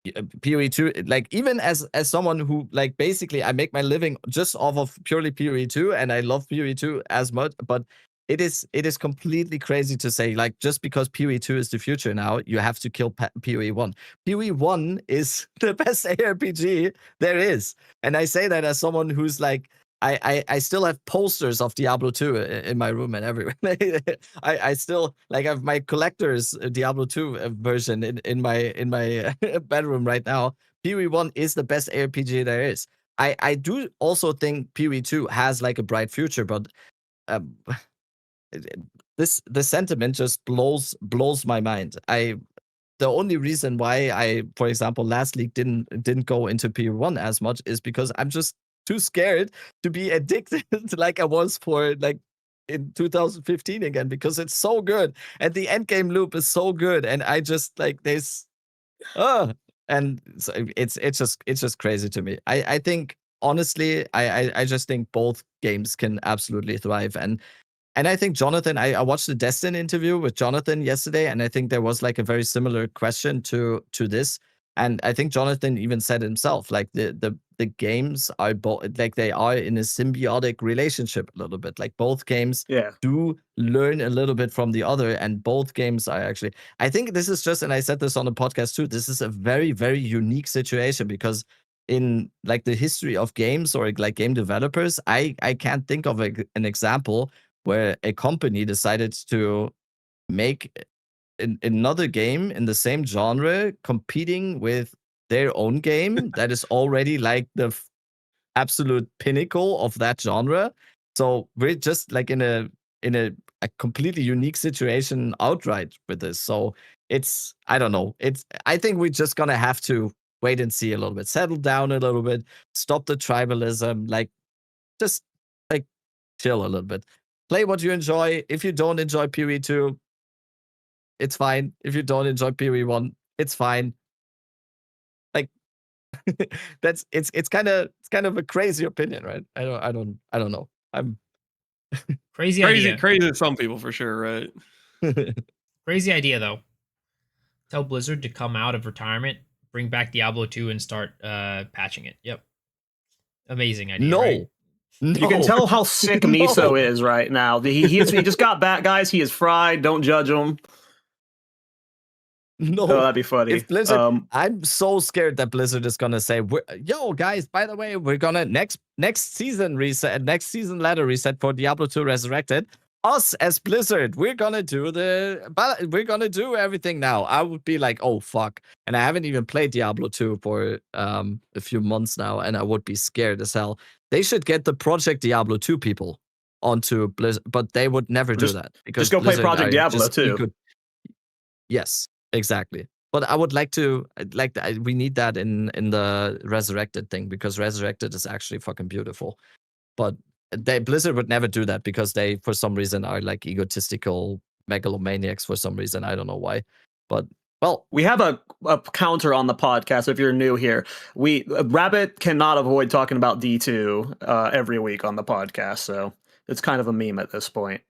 POE2, like even as someone who like basically I make my living just off of purely POE2 and I love POE2 as much, but it is completely crazy to say like just because POE2 is the future now, you have to kill POE1. POE1 is the best ARPG there is, and I say that as someone who's like, I still have posters of Diablo 2 in my room and everywhere. I still like have my collector's Diablo 2 version in my bedroom right now POE1 is the best ARPG there is. I do also think POE2 has like a bright future, but the sentiment just blows my mind. The only reason why I, for example, last league didn't go into POE1 as much is because I'm just too scared to be addicted like I was for like in 2015 again, because it's so good and the endgame loop is so good, and I just like there's and so it's just crazy to me. I think honestly, I just think both games can absolutely thrive. And I think Jonathan, I watched the Destin interview with Jonathan yesterday, and I think there was like a very similar question to this. And I think Jonathan even said himself, like the games are both like they are in a symbiotic relationship a little bit. Like both games do learn a little bit from the other, and both games are actually. I think this is just, and I said this on the podcast too. This is a very, very unique situation because in like the history of games or like game developers, I can't think of an example where a company decided to make another game in the same genre competing with their own game that is already like the absolute pinnacle of that genre. So we're just like in a completely unique situation outright with this. So it's, I don't know. I think we're just gonna have to wait and see a little bit, settle down a little bit, stop the tribalism, like just like chill a little bit. Play what you enjoy. If you don't enjoy POE2, it's fine. If you don't enjoy POE1, it's fine. Like that's it's kind of a crazy opinion, right? I don't know. I'm Crazy idea. Crazy to some people for sure, right? Crazy idea though. Tell Blizzard to come out of retirement, bring back Diablo 2, and start patching it. Yep. Amazing idea. No. Right? No. You can tell how sick Miso is right now. He just got back, guys. He is fried. Don't judge him. No, oh, that'd be funny. If Blizzard, I'm so scared that Blizzard is gonna say, "Yo, guys, by the way, we're gonna next season reset, next season ladder reset for Diablo 2 Resurrected. Us as Blizzard, we're gonna do everything now." I would be like, "Oh fuck!" And I haven't even played Diablo 2 for a few months now, and I would be scared as hell. They should get the Project Diablo 2 people onto Blizzard, but they would never do that because just go Blizzard play Project Diablo 2. Yes. Exactly. But I would like to we need that in the Resurrected thing, because Resurrected is actually fucking beautiful. But Blizzard would never do that because they, for some reason, are like egotistical megalomaniacs for some reason. I don't know why. But well, we have a counter on the podcast. If you're new here, Rabbit cannot avoid talking about D2 every week on the podcast, so it's kind of a meme at this point.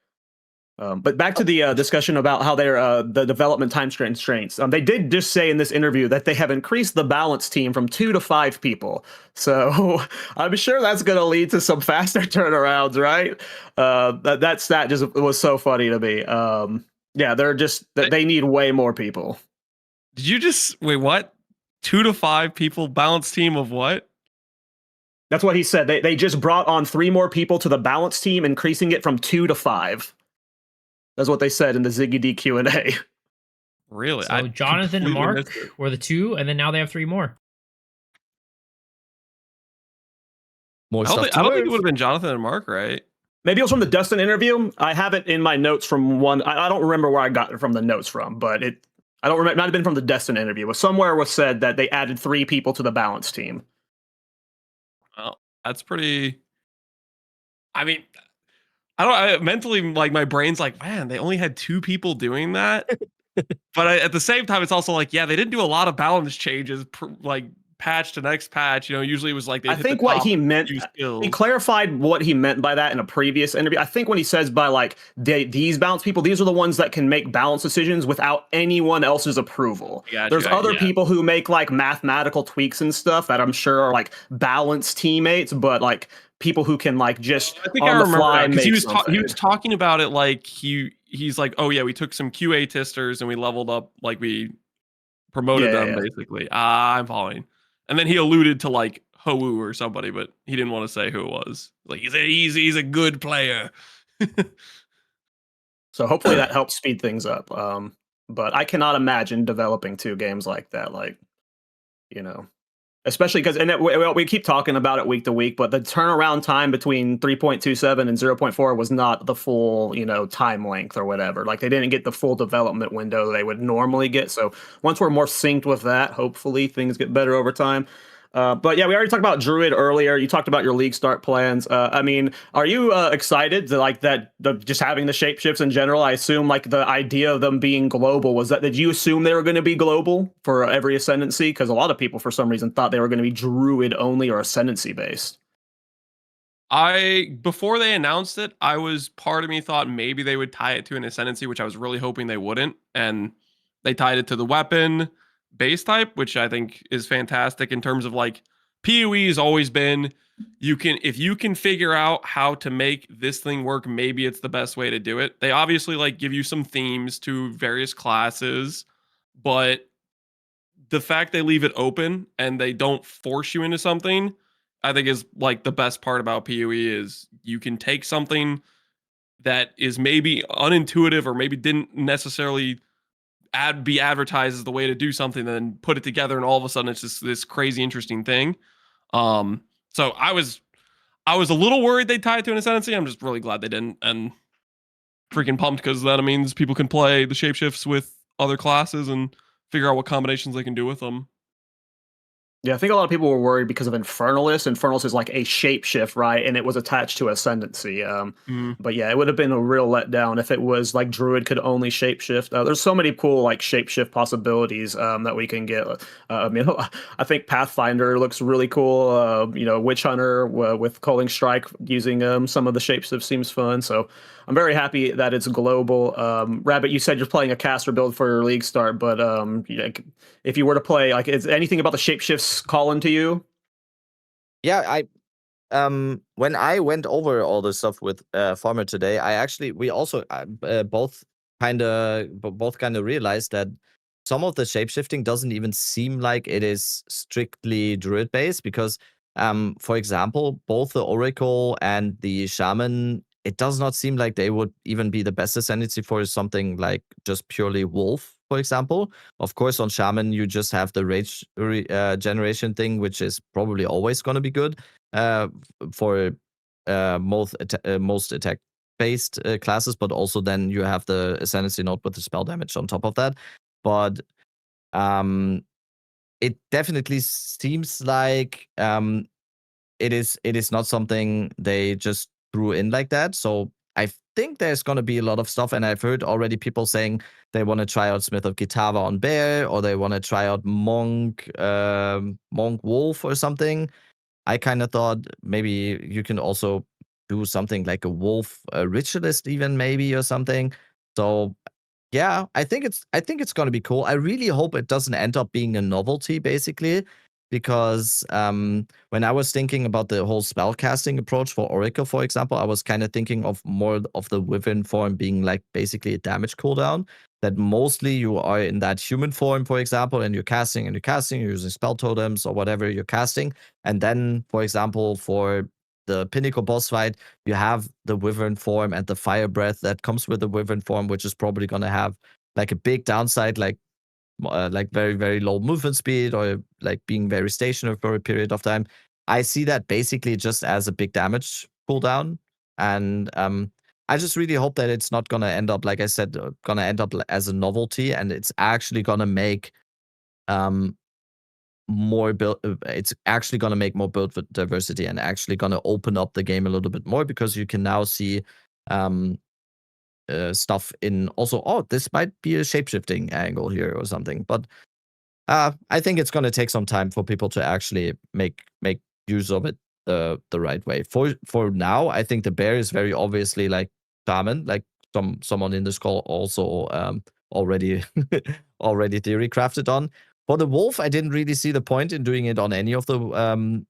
But back to the discussion about how they're the development time constraints. They did just say in this interview that they have increased the balance team from 2 to 5 people. So I'm sure that's going to lead to some faster turnarounds, right? That stat just was so funny to me. Yeah, they need way more people. Did you just wait? What? 2 to 5 people balance team of what? That's what he said. They just brought on 3 more people to the balance team, increasing it from 2 to 5. That's what they said in the Ziggy D Q&A. Really? So Jonathan and Mark were the 2, and then now they have 3 more. I don't think it would have been Jonathan and Mark, right? Maybe it was from the Dustin interview. I have it in my notes from one. I don't remember where I got it from the notes from, but I don't remember. It might have been from the Dustin interview. But somewhere was said that they added 3 people to the balance team. Well, that's pretty. I mean, I mentally, like, my brain's like, man, they only had 2 people doing that. But at the same time, it's also like, yeah, they didn't do a lot of balance changes, like patch to next patch. You know, usually it was like I think what he meant, he clarified what he meant by that in a previous interview. I think when he says by like these balance people, these are the ones that can make balance decisions without anyone else's approval. There's other people who make like mathematical tweaks and stuff that I'm sure are like balance teammates, but like people who can like just I think on I the remember fly because make he was talking about it like he's like, oh yeah, we took some QA testers and we leveled up, like we promoted them basically. I'm following. And then he alluded to like Hou or somebody, but he didn't want to say who it was. Like he's a good player. So hopefully that helps speed things up. But I cannot imagine developing 2 games like that. Like, you know, Especially because, and we keep talking about it week to week, but the turnaround time between 3.27 and 0.4 was not the full, time length or whatever. Like they didn't get the full development window they would normally get. So once we're more synced with that, hopefully things get better over time. But yeah, we already talked about Druid earlier. You talked about your league start plans. I mean, are you excited to like that? Just having the shapeshifts in general. I assume like the idea of them being global was that. Did you assume they were going to be global for every ascendancy? Because a lot of people, for some reason, thought they were going to be Druid only or ascendancy based. Before they announced it, part of me thought maybe they would tie it to an ascendancy, which I was really hoping they wouldn't, and they tied it to the weapon base type, which I think is fantastic in terms of like PoE has always been if you can figure out how to make this thing work, maybe it's the best way to do it. They obviously like give you some themes to various classes, but the fact they leave it open and they don't force you into something, I think is like the best part about PoE is you can take something that is maybe unintuitive or maybe didn't necessarily be advertised as the way to do something, and then put it together, and all of a sudden it's just this crazy interesting thing. So I was a little worried they'd tie it to an ascendancy. I'm just really glad they didn't, and freaking pumped because that means people can play the shapeshifts with other classes and figure out what combinations they can do with them. Yeah, I think a lot of people were worried because of Infernalist. Infernalist is like a shapeshift, right? And it was attached to Ascendancy. But yeah, it would have been a real letdown if it was like Druid could only shapeshift. There's so many cool like shapeshift possibilities that we can get. I think Pathfinder looks really cool. Witch Hunter with Culling Strike using some of the shapeshifts seems fun. So I'm very happy that it's global. Rabbit, you said you're playing a caster build for your league start, but if you were to play, like, is anything about the shapeshifts calling to you? Yeah, when I went over all this stuff with Farmer today, we also both kind of realized that some of the shapeshifting doesn't even seem like it is strictly Druid based because, for example, both the Oracle and the Shaman, it does not seem like they would even be the best ascendancy for something like just purely Wolf, for example. Of course, on Shaman, you just have the rage generation thing, which is probably always going to be good for most attack-based classes, but also then you have the ascendancy node with the spell damage on top of that. But it definitely seems like it is not something they just threw in like that. So I think there's going to be a lot of stuff, and I've heard already people saying they want to try out Smith of Kitava on Bear, or they want to try out Monk Wolf or something. I kind of thought maybe you can also do something like a Wolf Ritualist even maybe or something. So yeah, I think it's going to be cool. I really hope it doesn't end up being a novelty basically, because when I was thinking about the whole spellcasting approach for Oracle, for example, I was kind of thinking of more of the Wyvern form being like basically a damage cooldown, that mostly you are in that human form, for example, and you're casting, you're using spell totems or whatever you're casting. And then, for example, for the Pinnacle boss fight, you have the Wyvern form and the Fire Breath that comes with the Wyvern form, which is probably going to have like a big downside, like very, very low movement speed, or like being very stationary for a period of time. I see that basically just as a big damage cooldown. And I just really hope that it's not going to end up, like I said, going to end up as a novelty, and it's actually going to make more build. It's actually going to make more build diversity and actually going to open up the game a little bit more, because you can now see stuff in also, this might be a shapeshifting angle here or something. But I think it's going to take some time for people to actually make use of it the right way. For now, I think the bear is very obviously like Shaman, like someone in this call also already theory crafted on. For the wolf, I didn't really see the point in doing it on any of the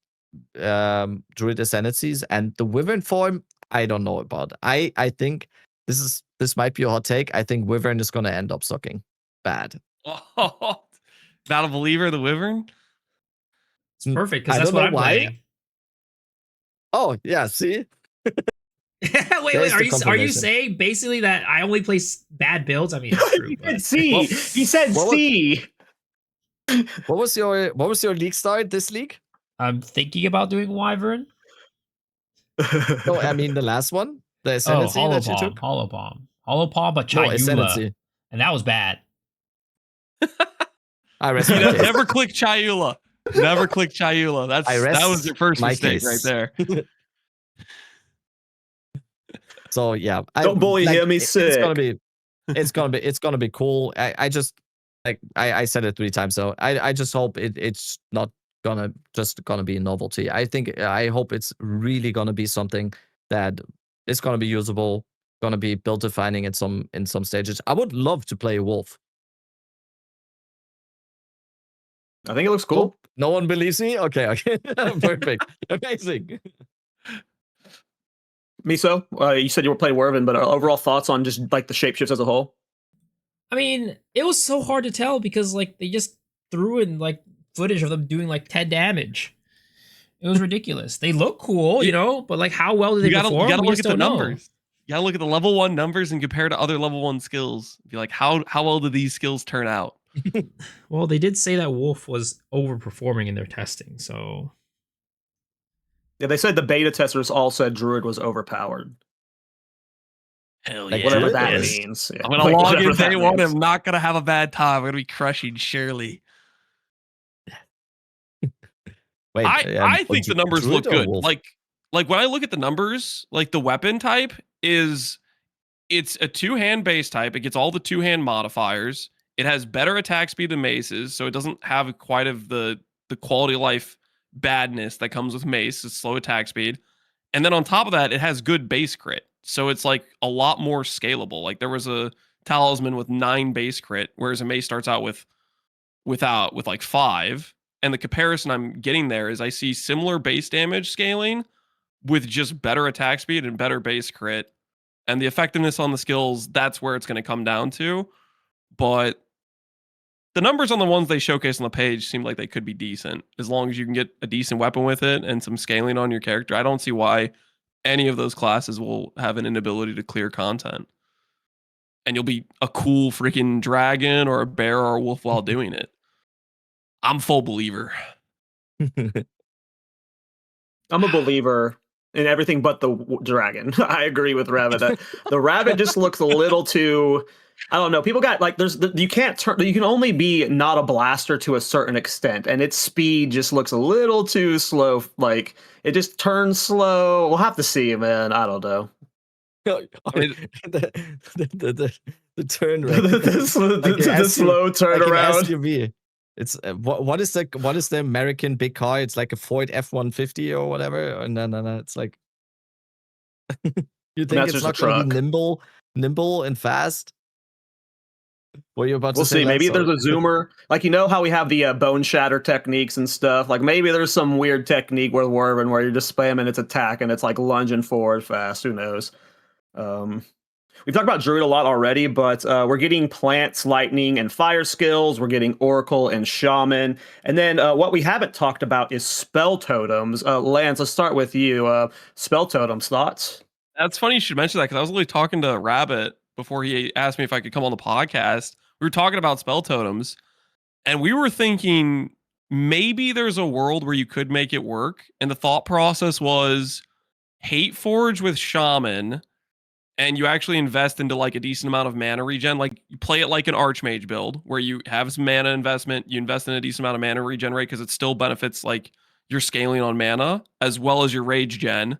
Druid ascendancies, and the Wyvern form, I don't know about. I think this might be a hot take. I think Wyvern is going to end up sucking bad. Oh, Battle Believer, the Wyvern? It's perfect, because that's what I'm playing. Oh, yeah, see? wait, are you saying basically that I only play bad builds? I mean, it's true. He said C. He said C. What was your league start this league? I'm thinking about doing Wyvern. No, I mean the last one, the Oh, ascendancy Hollow that you took. Hollow Palm, but No, Chayula, ascendancy. and that was bad. I rest my case. Never click Chayula. Never click Chayula. That was your first my mistake case. right there. So yeah, Don't bully him. He's sick. It's gonna be cool. I just like I said it 3 times, so I just hope it's not gonna be a novelty. I hope it's really gonna be something that is gonna be usable, gonna be build defining in some stages. I would love to play a wolf. I think it looks cool. Oh, no one believes me? Okay. Perfect. Amazing. Miso, you said you were playing Wervin, but overall thoughts on just like the shapeshifts as a whole? I mean, it was so hard to tell because like they just threw in like footage of them doing like 10 damage. It was ridiculous. They look cool, you know, but like how well did they perform? You gotta We look just at the don't know. numbers. You gotta look at the level 1 numbers and compare to other level 1 skills. Be like, how well did these skills turn out? Well, they did say that Wolf was overperforming in their testing, so Yeah, they said the beta testers all said Druid was overpowered. Hell Like, yeah. Whatever Druid that is. means. Yeah. I'm gonna Like, log whatever in that day 1. means. I'm not gonna have a bad time. I'm gonna be crushing Shirley. Wait, I think the numbers Druid look or good. wolf? Like when I look at the numbers, like the weapon type it's a 2-hand base type. It gets all the 2-hand modifiers. It has better attack speed than maces, so it doesn't have quite of the quality of life badness that comes with mace. It's slow attack speed. And then on top of that, it has good base crit. So it's like a lot more scalable. Like there was a talisman with 9 base crit, whereas a mace starts out with like 5. And the comparison I'm getting there is I see similar base damage scaling with just better attack speed and better base crit. And the effectiveness on the skills, that's where it's going to come down to. But the numbers on the ones they showcase on the page seem like they could be decent. As long as you can get a decent weapon with it and some scaling on your character, I don't see why any of those classes will have an inability to clear content. And you'll be a cool freaking dragon or a bear or a wolf while doing it. I'm full believer. I'm a believer in everything but the dragon. I agree with Rabbit. The rabbit just looks a little too. I don't know. People got like you can't turn. You can only be not a blaster to a certain extent, and its speed just looks a little too slow. Like it just turns slow. We'll have to see, man. I don't know. the turn rate. the slow turnaround. SUV. It's what is the American big car? It's like a Ford F-150 or whatever. And no, it's like you think it's not going to be nimble and fast. What are you about to say? We'll see. Maybe there's a zoomer. Like, you know how we have the bone shatter techniques and stuff? Like, maybe there's some weird technique with Wervin where you're just spamming its attack and it's like lunging forward fast. Who knows? We've talked about Druid a lot already, but we're getting plants, lightning, and fire skills. We're getting Oracle and Shaman. And then what we haven't talked about is spell totems. Lance, let's start with you. Spell totems, thoughts? That's funny you should mention that because I was literally talking to Rabbit before he asked me if I could come on the podcast. We were talking about spell totems, and we were thinking maybe there's a world where you could make it work. And the thought process was Hate Forge with Shaman, and you actually invest into like a decent amount of mana regen. Like you play it like an Archmage build where you have some mana investment, you invest in a decent amount of mana regen rate because it still benefits like your scaling on mana as well as your rage gen.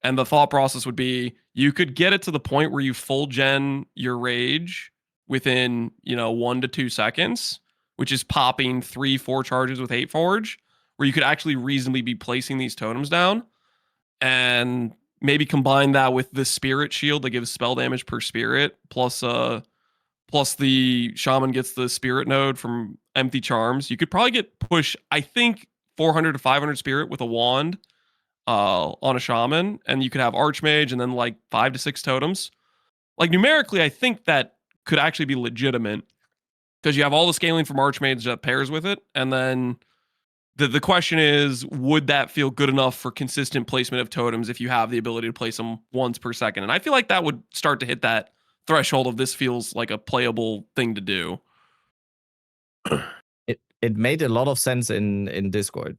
And the thought process would be you could get it to the point where you full gen your rage within, 1 to 2 seconds, which is popping 3-4 charges with Hate Forge, where you could actually reasonably be placing these totems down and maybe combine that with the Spirit Shield that gives spell damage per spirit, plus the Shaman gets the Spirit node from Empty Charms. You could probably push, I think, 400 to 500 spirit with a wand on a Shaman, and you could have Archmage and then like 5 to 6 totems. Like numerically, I think that could actually be legitimate because you have all the scaling from Archmage that pairs with it, and then the question is, would that feel good enough for consistent placement of totems if you have the ability to place them once per second? And I feel like that would start to hit that threshold of this feels like a playable thing to do. it made a lot of sense in Discord.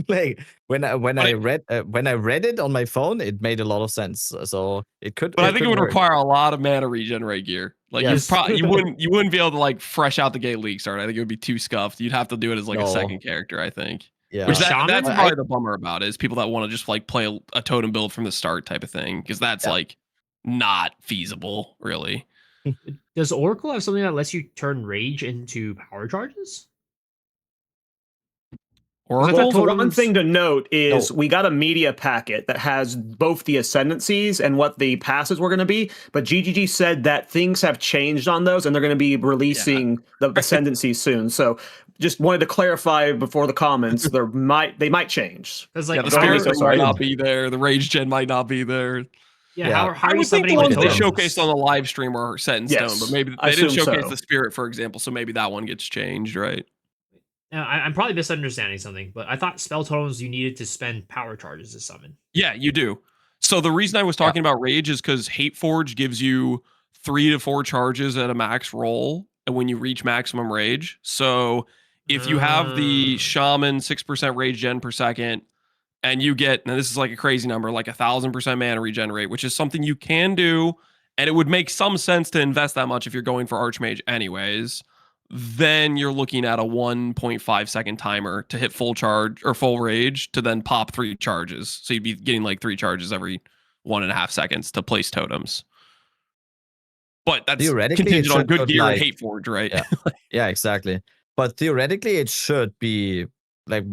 Like when I read it on my phone, it made a lot of sense. So it could. But I think it would work. require a lot of mana regenerate gear. Like Yes. you wouldn't be able to like fresh out the gate league start. I think it would be too scuffed. You'd have to do it as like a second character, I think. Yeah. Which that's Shaman? probably the bummer about it, is people that want to just like play a totem build from the start type of thing, because that's like not feasible, really. Does Oracle have something that lets you turn rage into power charges? Oracle? So one thing to note is No. we got a media packet that has both the ascendancies and what the passes were going to be, but GGG said that things have changed on those and they're going to be releasing the ascendancies soon. So just wanted to clarify before the comments, they might change. Because like the Don't be spirit so might sorry. not be there. The rage gen might not be there. how I are you would think the summoning ones they totems? showcased on the live stream were set in stone, but maybe I they didn't assume showcase so. the spirit, for example, so maybe that one gets changed, right? Now, I'm probably misunderstanding something, but I thought spell totems you needed to spend power charges to summon. Yeah, you do. So the reason I was talking about rage is because Hateforge gives you 3 to 4 charges at a max roll, and when you reach maximum rage. So if you have the shaman 6% rage gen per second, and you get, now this is like a crazy number, like 1,000% mana regenerate, which is something you can do, and it would make some sense to invest that much if you're going for Archmage anyways, then you're looking at a 1.5 second timer to hit full charge or full rage to then pop 3 charges. So you'd be getting like 3 charges every 1.5 seconds to place totems. But that's Theoretically, contingent on it good should gear like- and Hateforge, right? Yeah. Yeah, exactly. But theoretically, it should be like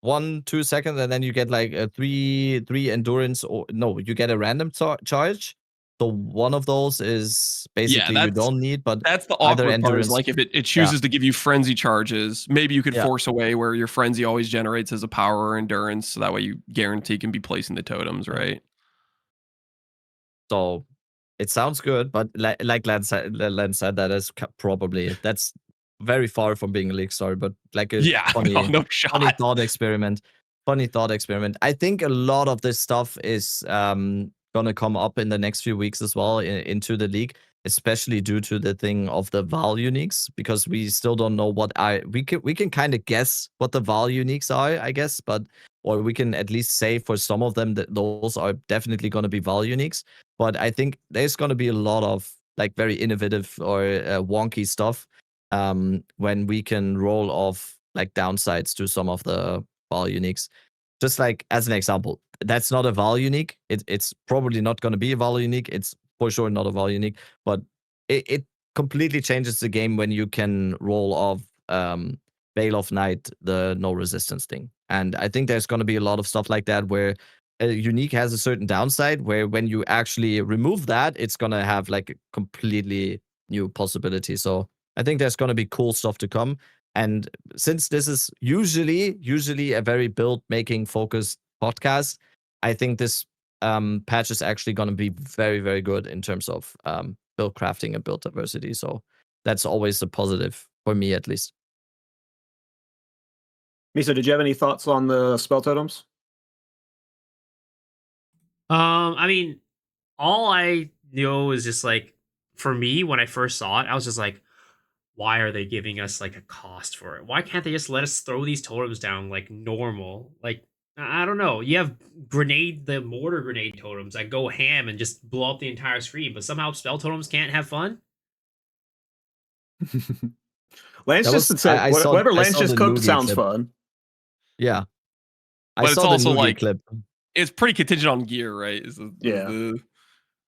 1-2 seconds, and then you get like a three endurance, or no, you get a random charge. So one of those is basically you don't need, but that's the either awkward part. Is endurance- like if it chooses to give you frenzy charges, maybe you could force away where your frenzy always generates as a power or endurance, so that way you guarantee can be placing the totems, right? So it sounds good, but like Len said, that is probably that's very far from being a league star, but like a funny, no shot. funny thought experiment. I think a lot of this stuff is gonna come up in the next few weeks as well into the league, especially due to the thing of the Val uniques, because we still don't know what we can kind of guess what the Val uniques are, I guess, or we can at least say for some of them that those are definitely going to be Val uniques. But I think there's going to be a lot of like very innovative or wonky stuff when we can roll off like downsides to some of the Val uniques. Just like as an example, that's not a Val unique. It's probably not going to be a Val unique. It's for sure not a Val unique, but it completely changes the game when you can roll off Veil of Night, the no resistance thing. And I think there's going to be a lot of stuff like that where a unique has a certain downside, where when you actually remove that, it's going to have like a completely new possibility. So I think there's going to be cool stuff to come. And since this is usually a very build making focused podcast, I think this patch is actually going to be very, very good in terms of build crafting and build diversity. So that's always a positive for me, at least. Misa, did you have any thoughts on the spell totems? I mean, all I know is just like, for me, when I first saw it, I was just like, why are they giving us like a cost for it? Why can't they just let us throw these totems down like normal? Like, I don't know. You have the mortar grenade totems that go ham and just blow up the entire screen, but somehow spell totems can't have fun. Lance just said whatever Lance just cooked sounds fun. Yeah. But it's also like clip. It's pretty contingent on gear, right?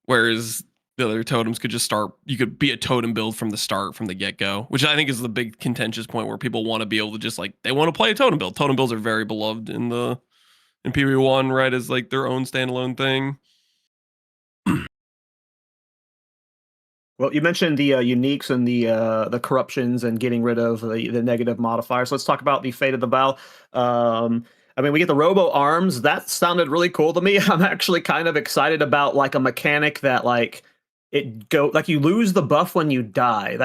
Whereas the other totems could just start, you could be a totem build from the start, from the get-go, which I think is the big contentious point where people want to be able to just like, they want to play a totem build. Totem builds are very beloved in POE1, right, as like their own standalone thing. Well, you mentioned the uniques and the corruptions and getting rid of the negative modifiers. So let's talk about the Fate of the Val. I mean, we get the Robo Arms. That sounded really cool to me. I'm actually kind of excited about like a mechanic that like you lose the buff when you die.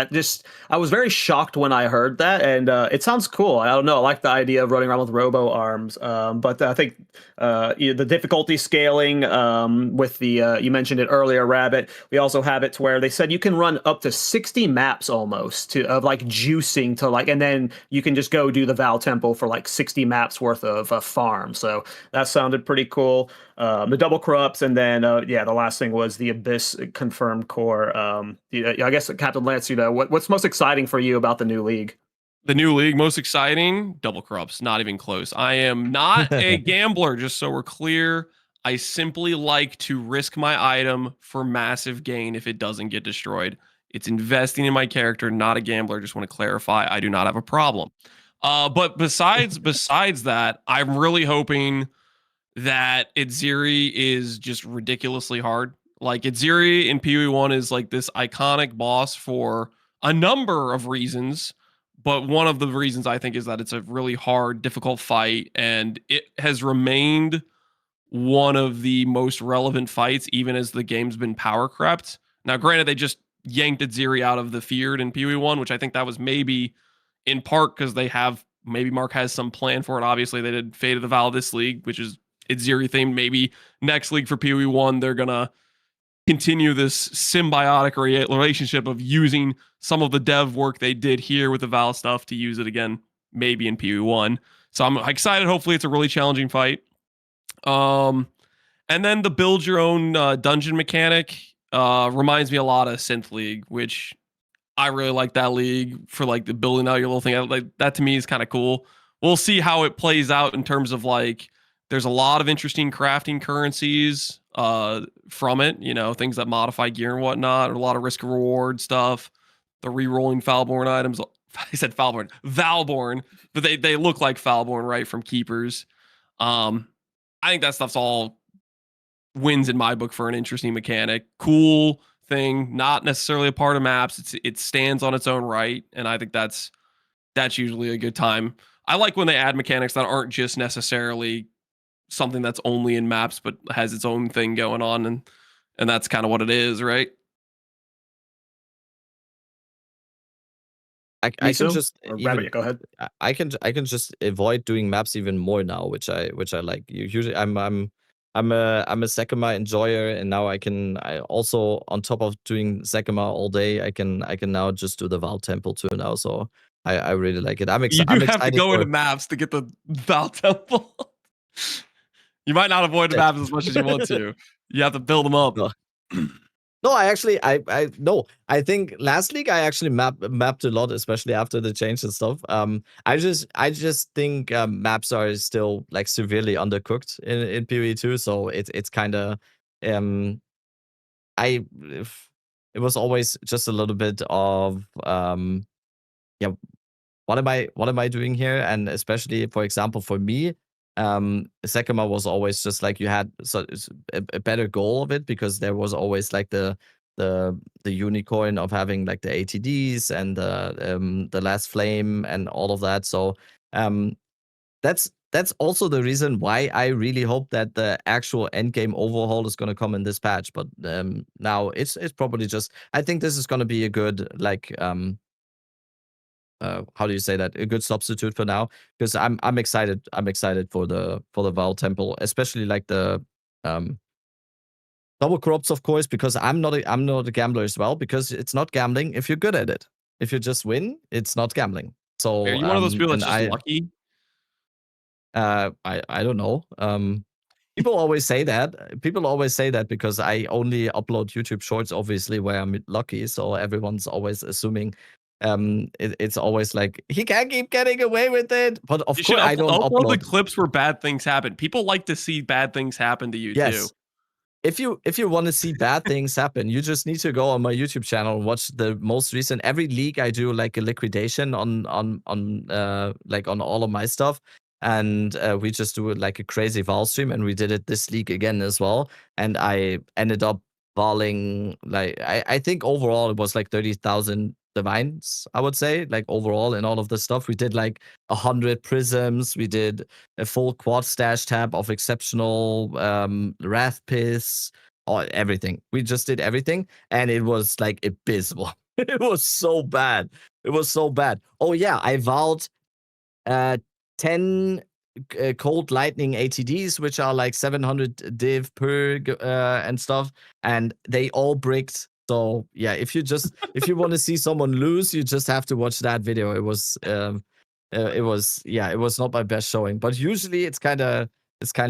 I was very shocked when I heard that, and it sounds cool. I don't know. I like the idea of running around with robo arms, but I think the difficulty scaling with the you mentioned it earlier, Rabbit. We also have it to where they said you can run up to 60 maps almost of like juicing to like, and then you can just go do the Val Temple for like 60 maps worth of farm. So that sounded pretty cool. The double corrupts, and then the last thing was the Abyss confirmed core. I guess Captain Lance, what's most exciting for you about the new league? The new league, most exciting, double corrupts, not even close. I am not a gambler, just so we're clear. I simply like to risk my item for massive gain if it doesn't get destroyed. It's investing in my character, not a gambler. Just want to clarify, I do not have a problem. But besides that, I'm really hoping that Itziri is just ridiculously hard. Like Itziri in POE1 is like this iconic boss for a number of reasons, but one of the reasons I think is that it's a really hard, difficult fight, and it has remained one of the most relevant fights even as the game's been power crept. Now, granted, they just yanked Itziri out of the Feared in POE1, which I think that was maybe in part because maybe Mark has some plan for it. Obviously, they did Fate of the Val this league, which is Itziri themed. Maybe next league for POE1, they're gonna continue this symbiotic relationship of using some of the dev work they did here with the Val stuff to use it again, maybe in POE1. So I'm excited. Hopefully, it's a really challenging fight. And then the build your own dungeon mechanic reminds me a lot of Synth League, which I really like that league for like the building out your little thing. Like that to me is kind of cool. We'll see how it plays out in terms of like, there's a lot of interesting crafting currencies from it, things that modify gear and whatnot, a lot of risk and reward stuff, the re-rolling Falborn items. I said Falborn, Valborn, but they look like Falborn, right, from Keepers. I think that stuff's all wins in my book for an interesting mechanic. Cool thing, not necessarily a part of maps. It stands on its own right, and I think that's usually a good time. I like when they add mechanics that aren't just necessarily something that's only in maps, but has its own thing going on, and that's kind of what it is, right? I can just Rabbit, go ahead. I can just avoid doing maps even more now, which I like. Usually I'm a Sekima enjoyer, and now I also, on top of doing Sekima all day, I can now just do the Val Temple too now. So I really like it. I'm excited. You do have to go into maps to get the Val Temple. You might not avoid the maps as much as you want to. You have to build them up. No, I think last league I actually mapped a lot, especially after the change and stuff. I just think maps are still like severely undercooked in POE2, so it's kind of it was always just a little bit of what am I doing here? And especially, for example, for me, Sekima was always just like you had a better goal of it, because there was always like the unicorn of having like the ATDs and the last flame and all of that. So that's also the reason why I really hope that the actual endgame overhaul is going to come in this patch. But now it's probably just, I think this is going to be a good like how do you say that? A good substitute for now, because I'm excited. I'm excited for the Val Temple, especially like the double corrupts, of course, because I'm not a gambler as well, because it's not gambling if you're good at it. If you just win, it's not gambling. So are you one of those people that's just lucky? I don't know. People always say that because I only upload YouTube shorts, obviously, where I'm lucky. So everyone's always assuming it's always like he can't keep getting away with it. But of course, I don't upload the clips where bad things happen. People like to see bad things happen to you too. If you want to see bad things happen, you just need to go on my YouTube channel and watch the most recent. Every league I do like a liquidation on like on all of my stuff, and we just do it like a crazy Val stream, and we did it this league again as well. And I ended up balling like I think overall it was like 30,000 divines, I would say, like overall in all of the stuff. We did like 100 prisms, we did a full quad stash tab of exceptional wrath piss, everything. We just did everything, and it was like abysmal. It was so bad. It was so bad. Oh yeah, I vowed 10 cold lightning ATDs, which are like 700 div per and stuff, and they all bricked. So yeah, if you want to see someone lose, you just have to watch that video. It was not my best showing, but usually it's kind of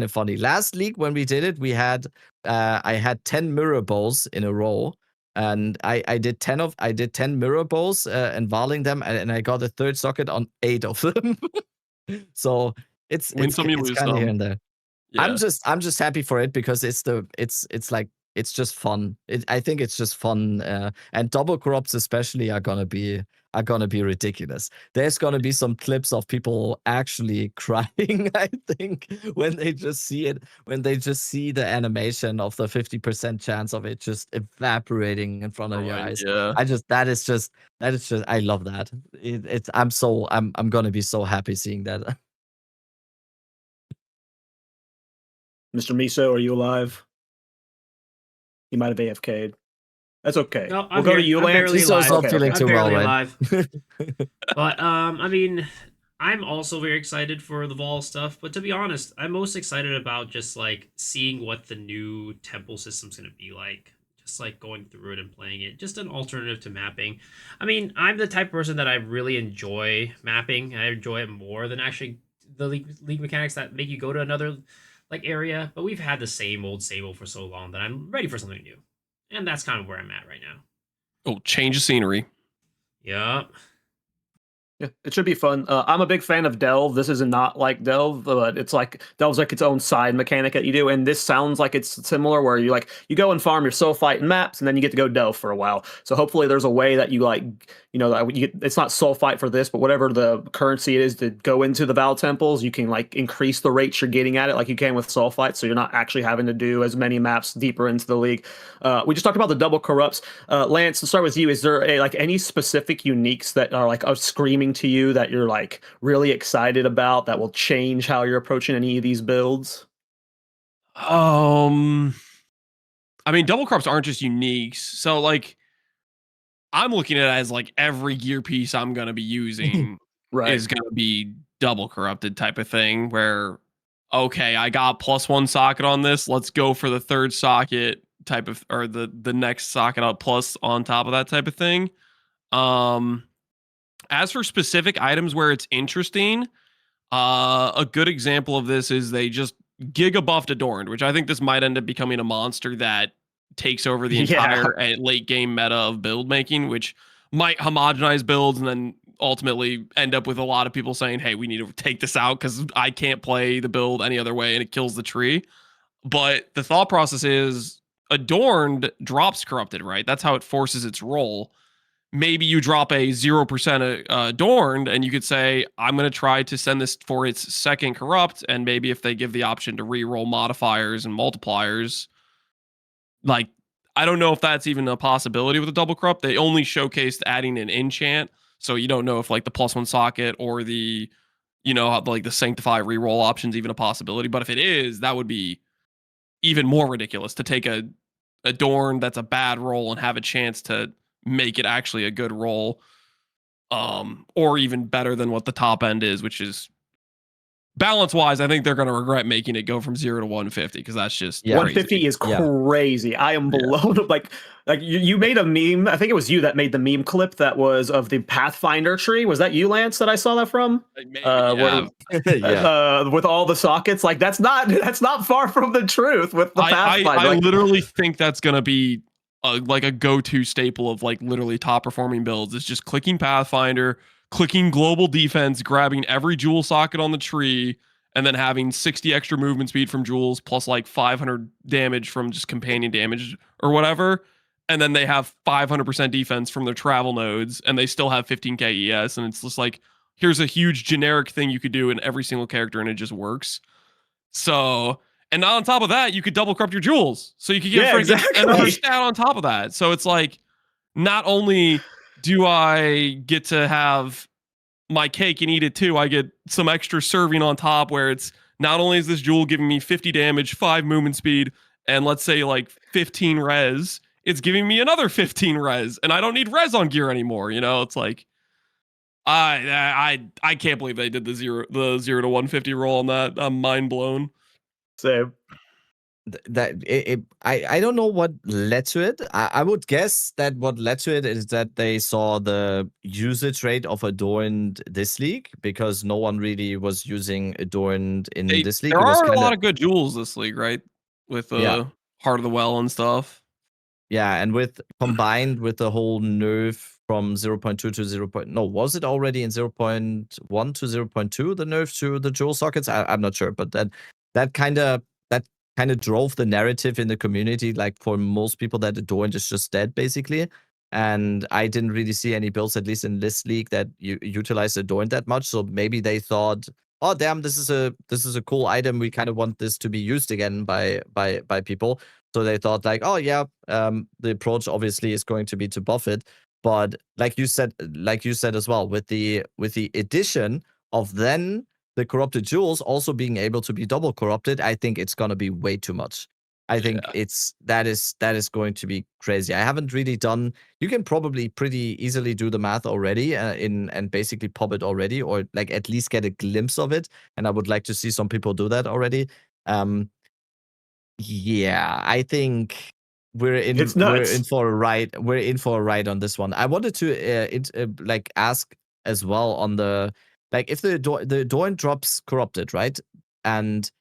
funny. Last league when we did it, we had I had 10 mirror balls in a row, and I did 10 mirror balls and valing them, and I got a third socket on 8 of them. So it's Win some, you lose kind of some. here and there. Yeah. I'm just happy for it because it's like it's just fun. I think it's just fun, and double corrupts especially are gonna be ridiculous. There's gonna be some clips of people actually crying, I think, when they just see it, when they just see the animation of the 50% chance of it just evaporating in front of your eyes. Yeah. That is just I love that. I'm gonna be so happy seeing that. Mr. Miso, are you alive? He might have AFK'd. That's okay. No, we'll go to you, I'm Lance. barely Miso's not alive. feeling I'm too well, barely right? alive. But I mean, I'm also very excited for the Vol stuff. But to be honest, I'm most excited about just like seeing what the new temple system's gonna be like. Just like going through it and playing it. Just an alternative to mapping. I mean, I'm the type of person that I really enjoy mapping. I enjoy it more than actually the league mechanics that make you go to another like area. But we've had the same old for so long that I'm ready for something new. And that's kind of where I'm at right now. Oh, change of scenery. Yep. Yeah, it should be fun. I'm a big fan of Delve. This is not like Delve, but it's like Delve's like its own side mechanic that you do, and this sounds like it's similar, where you go and farm your soul fight and maps, and then you get to go Delve for a while. So hopefully there's a way that you it's not soul fight for this, but whatever the currency it is to go into the Val temples, you can like increase the rates you're getting at it, like you can with soul fight. So you're not actually having to do as many maps deeper into the league. We just talked about the double corrupts. Lance, to start with you, is there any specific uniques that are screaming to you that you're like really excited about that will change how you're approaching any of these builds? I mean, double corrupts aren't just uniques. So like, I'm looking at it as like every gear piece I'm gonna be using Right. is gonna be double corrupted type of thing. Where okay, I got +1 socket on this. Let's go for the third socket type of, or the next socket up plus on top of that type of thing. As for specific items where it's interesting, a good example of this is they just giga buffed Adorned, which I think this might end up becoming a monster that takes over the entire late game meta of build making, which might homogenize builds and then ultimately end up with a lot of people saying, hey, we need to take this out because I can't play the build any other way and it kills the tree. But the thought process is Adorned drops corrupted, right? That's how it forces its role. Maybe you drop a 0% Adorned and you could say, I'm going to try to send this for its second corrupt. And maybe if they give the option to re-roll modifiers and multipliers, like, I don't know if that's even a possibility with a double corrupt. They only showcased adding an enchant. So you don't know if like the +1 socket or the, like the sanctify re-roll option's even a possibility. But if it is, that would be even more ridiculous to take a Adorned that's a bad roll and have a chance to make it actually a good roll, or even better than what the top end is, which is balance wise. I think they're going to regret making it go from 0 to 150 because that's just 150 is crazy. I am blown up. Like you made a meme. I think it was you that made the meme clip that was of the Pathfinder tree. Was that you, Lance, that I saw that from? Maybe, with all the sockets. Like that's not far from the truth with the Pathfinder. I literally think that's going to be like a go-to staple of like literally top performing builds is just clicking Pathfinder, clicking global defense, grabbing every jewel socket on the tree, and then having 60 extra movement speed from jewels plus like 500 damage from just companion damage or whatever. And then they have 500% defense from their travel nodes and they still have 15k ES. And it's just like, here's a huge generic thing you could do in every single character and it just works. So, and on top of that, you could double corrupt your jewels. So you could get another stat on top of that. So it's like, not only do I get to have my cake and eat it too, I get some extra serving on top where it's not only is this jewel giving me 50 damage, 5 movement speed, and let's say like 15 res, it's giving me another 15 res, and I don't need res on gear anymore. You know, it's like I can't believe they did the 0 to 150 roll on that. I'm mind blown. Same. I don't know what led to it. I would guess that what led to it is that they saw the usage rate of Adorned this league, because no one really was using Adorned in this league. There It was are a kinda, lot of good jewels this league, right? With Heart of the Well and stuff. yeah, and with combined with the whole nerf from 0.2 to 0. No, was it already in 0.1 to 0.2, the nerf to the jewel sockets? I'm not sure, but that kind of drove the narrative in the community, like for most people, that Adorned is just dead, basically. And I didn't really see any builds, at least in this league, that utilize Adorned that much. So maybe they thought, oh damn, this is a cool item. We kind of want this to be used again by people. So they thought like, oh yeah, the approach obviously is going to be to buff it. But like you said as well, with the addition of then the corrupted jewels also being able to be double corrupted, I think it's gonna be way too much. I think that is going to be crazy. I haven't really done. You can probably pretty easily do the math already and basically pop it already, or like at least get a glimpse of it. And I would like to see some people do that already. Yeah, I think we're in for a ride. We're in for a ride on this one. I wanted to like ask as well on the, like, if the Adorned drops corrupted, right? And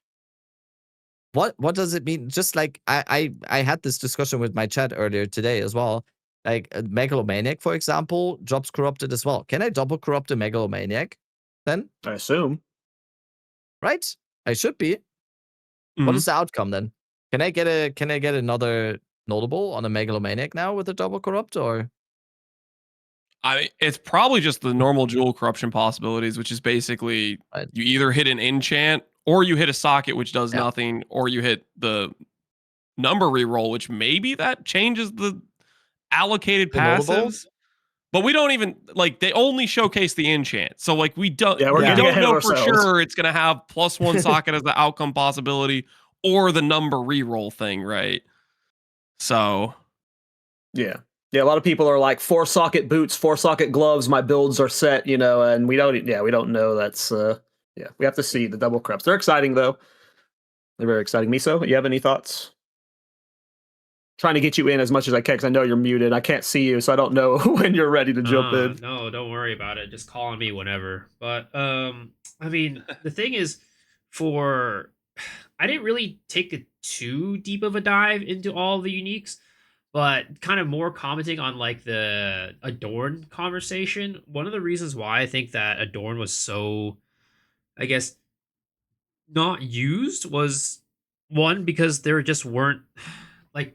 what does it mean? Just like I had this discussion with my chat earlier today as well. Like a Megalomaniac, for example, drops corrupted as well. Can I double corrupt a Megalomaniac then? I assume. Right? I should be. What is the outcome then? Can I get another notable on a Megalomaniac now with a double corrupt, or? I mean, it's probably just the normal jewel corruption possibilities, which is basically you either hit an enchant, or you hit a socket, which does nothing, or you hit the number reroll, which maybe that changes the allocated passives. But we don't even, like, they only showcase the enchant. So like we don't know for sure it's gonna have +1 socket as the outcome possibility, or the number reroll thing, right? So yeah, a lot of people are like 4 socket boots, 4 socket gloves, my builds are set, you know, and we don't know. That's we have to see the double corrupts. They're exciting though. They're very exciting. Miso, you have any thoughts? Trying to get you in as much as I can, because I know you're muted. I can't see you, so I don't know when you're ready to jump in. No, don't worry about it. Just call on me whenever. But I mean, the thing is, I didn't really take too deep of a dive into all the uniques, but kind of more commenting on like the Adorned conversation. One of the reasons why I think that Adorned was so, I guess, not used was, one, because there just weren't, like,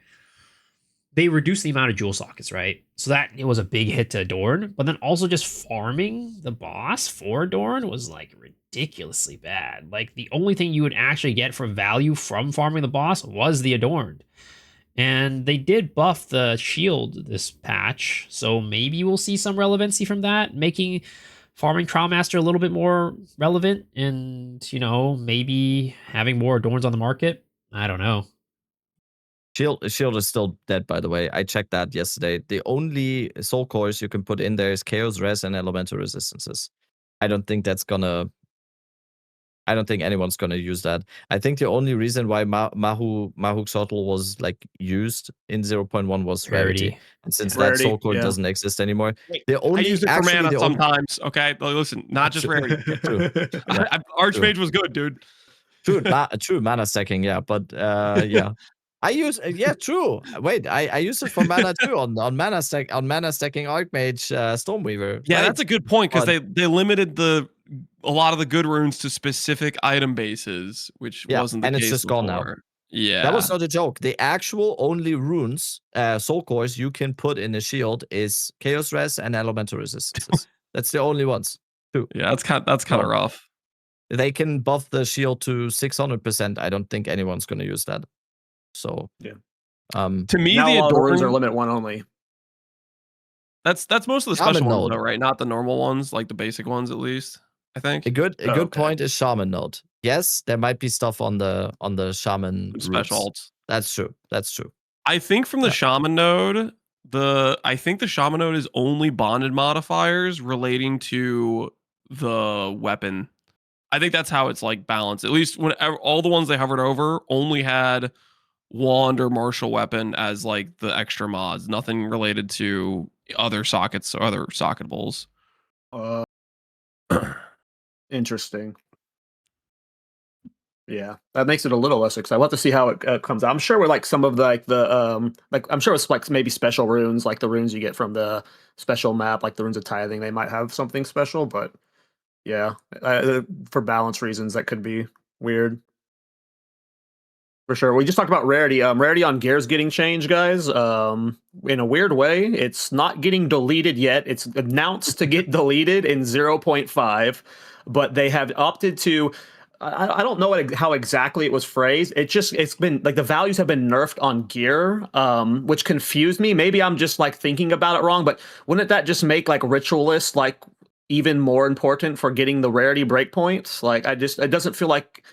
they reduced the amount of jewel sockets, right? So that it was a big hit to Adorn, but then also just farming the boss for Adorn was like ridiculously bad. Like the only thing you would actually get for value from farming the boss was the Adorned. And they did buff the shield this patch, so maybe we'll see some relevancy from that, making farming Trial Master a little bit more relevant, and, you know, maybe having more Adorns on the market. I don't know. Shield is still dead, by the way. I checked that yesterday. The only soul cores you can put in there is Chaos Res and Elemental Resistances. I don't think anyone's gonna use that. I think the only reason why Mahuk Sotl was like used in 0.1 was Rarity. And since that soul core doesn't exist anymore, I use it for mana sometimes. Okay, listen, not just Rarity. Archmage was good, dude. True mana stacking, yeah, but yeah. I use true. Wait, I use it for mana too on mana stacking Archmage Stormweaver. Yeah, that's a good point, because they limited a lot of the good runes to specific item bases, which wasn't the case it's just before. gone now. Yeah, that was not a joke. The actual only runes, soul cores you can put in a shield is Chaos Res and Elemental Resistances. That's the only ones. Two. Yeah, that's kind of rough. They can buff the shield to 600%. I don't think anyone's going to use that. So to me, now the Adorns are limit 1 only. That's most of the special ones, though, right? Not the normal ones, like the basic ones, at least. I think a good point is Shaman node. Yes, there might be stuff on the Shaman special alts. That's true. That's true. I think from the shaman node, I think the shaman node is only bonded modifiers relating to the weapon. I think that's how it's like balanced. At least when all the ones they hovered over only had wand or martial weapon as like the extra mods, nothing related to other sockets or other socketables. Interesting. Yeah, that makes it a little less exciting. We'll have to see how it comes out. I'm sure with like some of the I'm sure it's like maybe special runes, like the runes you get from the special map, like the runes of tithing. They might have something special, but yeah, for balance reasons, that could be weird. For sure. We just talked about Rarity. Rarity on gear is getting changed, guys. In a weird way, it's not getting deleted yet. It's announced to get deleted in 0.5, but they have opted to. I don't know how exactly it was phrased. It's been like the values have been nerfed on gear, which confused me. Maybe I'm just like thinking about it wrong, but wouldn't that just make like ritualists like even more important for getting the rarity breakpoints? Like it doesn't feel like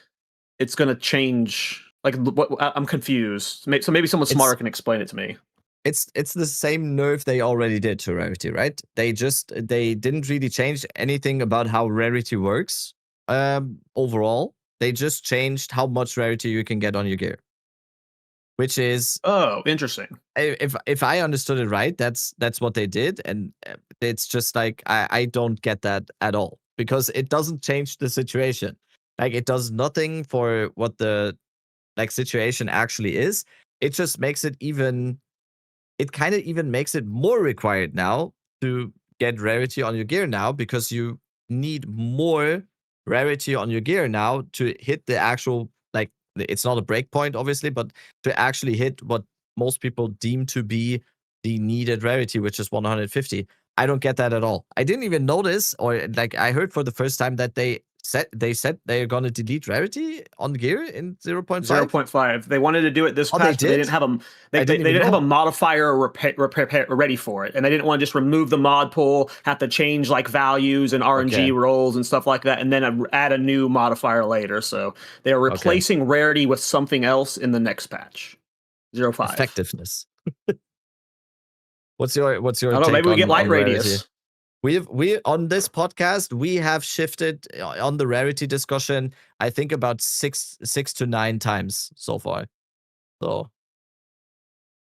it's gonna change. Like I'm confused. So maybe someone smarter can explain it to me. It's the same nerf they already did to Rarity, right? They didn't really change anything about how Rarity works. Overall, they just changed how much Rarity you can get on your gear, which is interesting. If I understood it right, that's what they did, and it's just like I don't get that at all because it doesn't change the situation. Like it does nothing for what the like situation actually is. It just makes it even. It kind of even makes it more required now to get Rarity on your gear now because you need more Rarity on your gear now to hit the actual, like, it's not a breakpoint, obviously, but to actually hit what most people deem to be the needed Rarity, which is 150. I don't get that at all. I didn't even notice, or like I heard for the first time that they said they're gonna delete Rarity on gear in 0.5. 0.5. They wanted to do it this patch, but they didn't have a they didn't have a modifier repair ready for it, and they didn't want to just remove the mod pool, have to change like values and RNG rolls and stuff like that, and then add a new modifier later. So they are replacing Rarity with something else in the next patch. 0.5. Effectiveness. What's your I don't know, maybe we get light radius. We on this podcast we have shifted on the Rarity discussion. I think about six to 9 times so far. So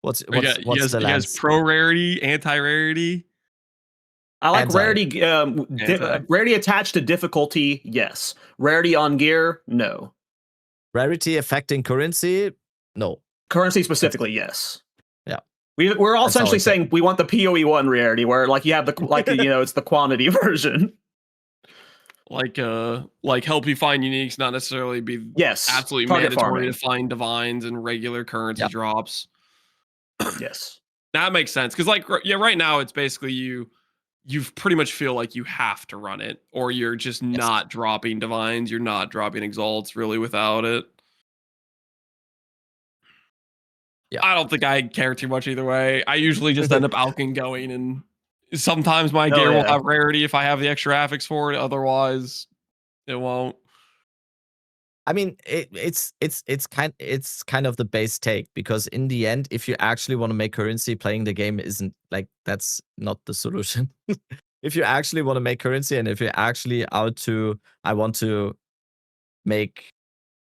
what's the last? You guys pro Rarity, anti Rarity? I like Rarity. Rarity attached to difficulty, yes. Rarity on gear, no. Rarity affecting currency, no. Currency specifically, yes. Yeah. We're all essentially saying we want the POE1 Rarity, where like you have it's the quantity version. Like help you find uniques, not necessarily be absolutely mandatory to find divines and regular currency drops. Yes. That makes sense. Because right now it's basically you pretty much feel like you have to run it, or you're just not dropping divines, you're not dropping exalts really without it. Yeah. I don't think I care too much either way. I usually just end up alching going, and sometimes my gear will have Rarity if I have the extra affix for it. Otherwise, it won't. I mean, it's kind of the base take, because in the end, if you actually want to make currency, playing the game isn't like, that's not the solution. If you actually want to make currency, and if you're actually out to, I want to make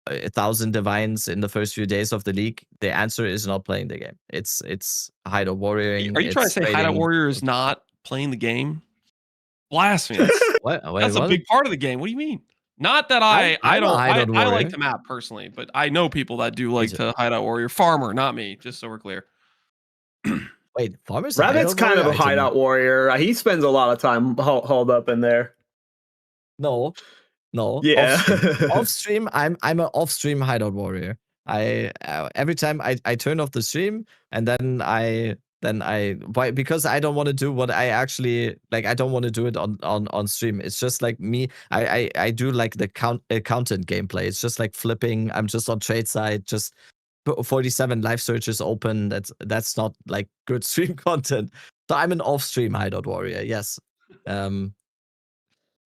1,000 divines in the first few days of the league, the answer is not playing the game. It's hideout warrioring. Are you trying to say hideout warrior is not playing the game? Blasphemy. That's a big part of the game. What do you mean? Not that I like the map personally, but I know people that do like to hideout warrior. Farmer, not me, just so we're clear. Wait, Farmer's Rabbit's kind of a hideout warrior. He spends a lot of time hauled up in there. No. Yeah. Off stream, I'm an off stream hideout warrior. I every time I turn off the stream, and because I don't want to do what I actually like. I don't want to do it on stream. It's just like me. I do like the content gameplay. It's just like flipping. I'm just on trade side, just 47 live searches open. That's not like good stream content. So I'm an off stream hideout warrior. Yes.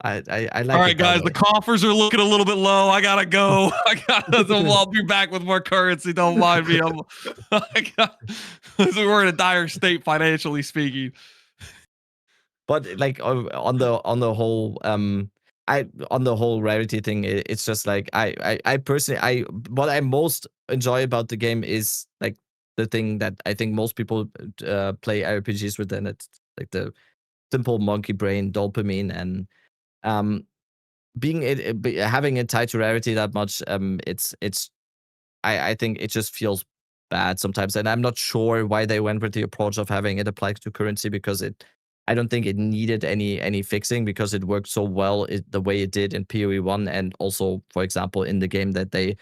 I like. All right, it that guys, way. the coffers are looking a little bit low. I gotta go. I'll be back with more currency. Don't mind me. We're in a dire state financially speaking. But like on the whole on the whole Rarity thing, it's just like I personally what I most enjoy about the game is like the thing that I think most people play RPGs with, and it's like the simple monkey brain dopamine, and having it tied to Rarity that much, I think it just feels bad sometimes, and I'm not sure why they went with the approach of having it applied to currency, because I don't think it needed any fixing, because it worked so well the way it did in POE1, and also, for example, in the game that they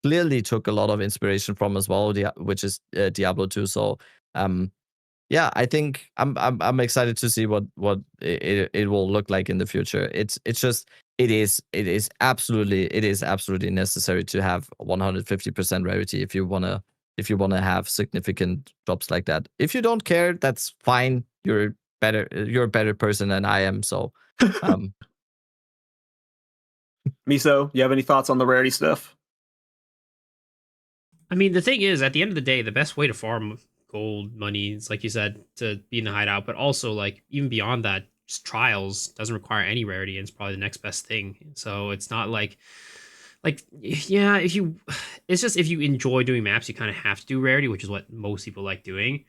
clearly took a lot of inspiration from as well, which is Diablo 2. So yeah, I think I'm excited to see what it will look like in the future. It's just it is absolutely necessary to have 150% Rarity if you wanna have significant drops like that. If you don't care, that's fine. You're a better person than I am. So Miso, you have any thoughts on the Rarity stuff? I mean, the thing is, at the end of the day, the best way to farm gold money is, like you said, to be in the hideout, but also, like, even beyond that, just trials doesn't require any rarity, and it's probably the next best thing. So it's not like yeah, it's just if you enjoy doing maps, you kind of have to do rarity, which is what most people like doing.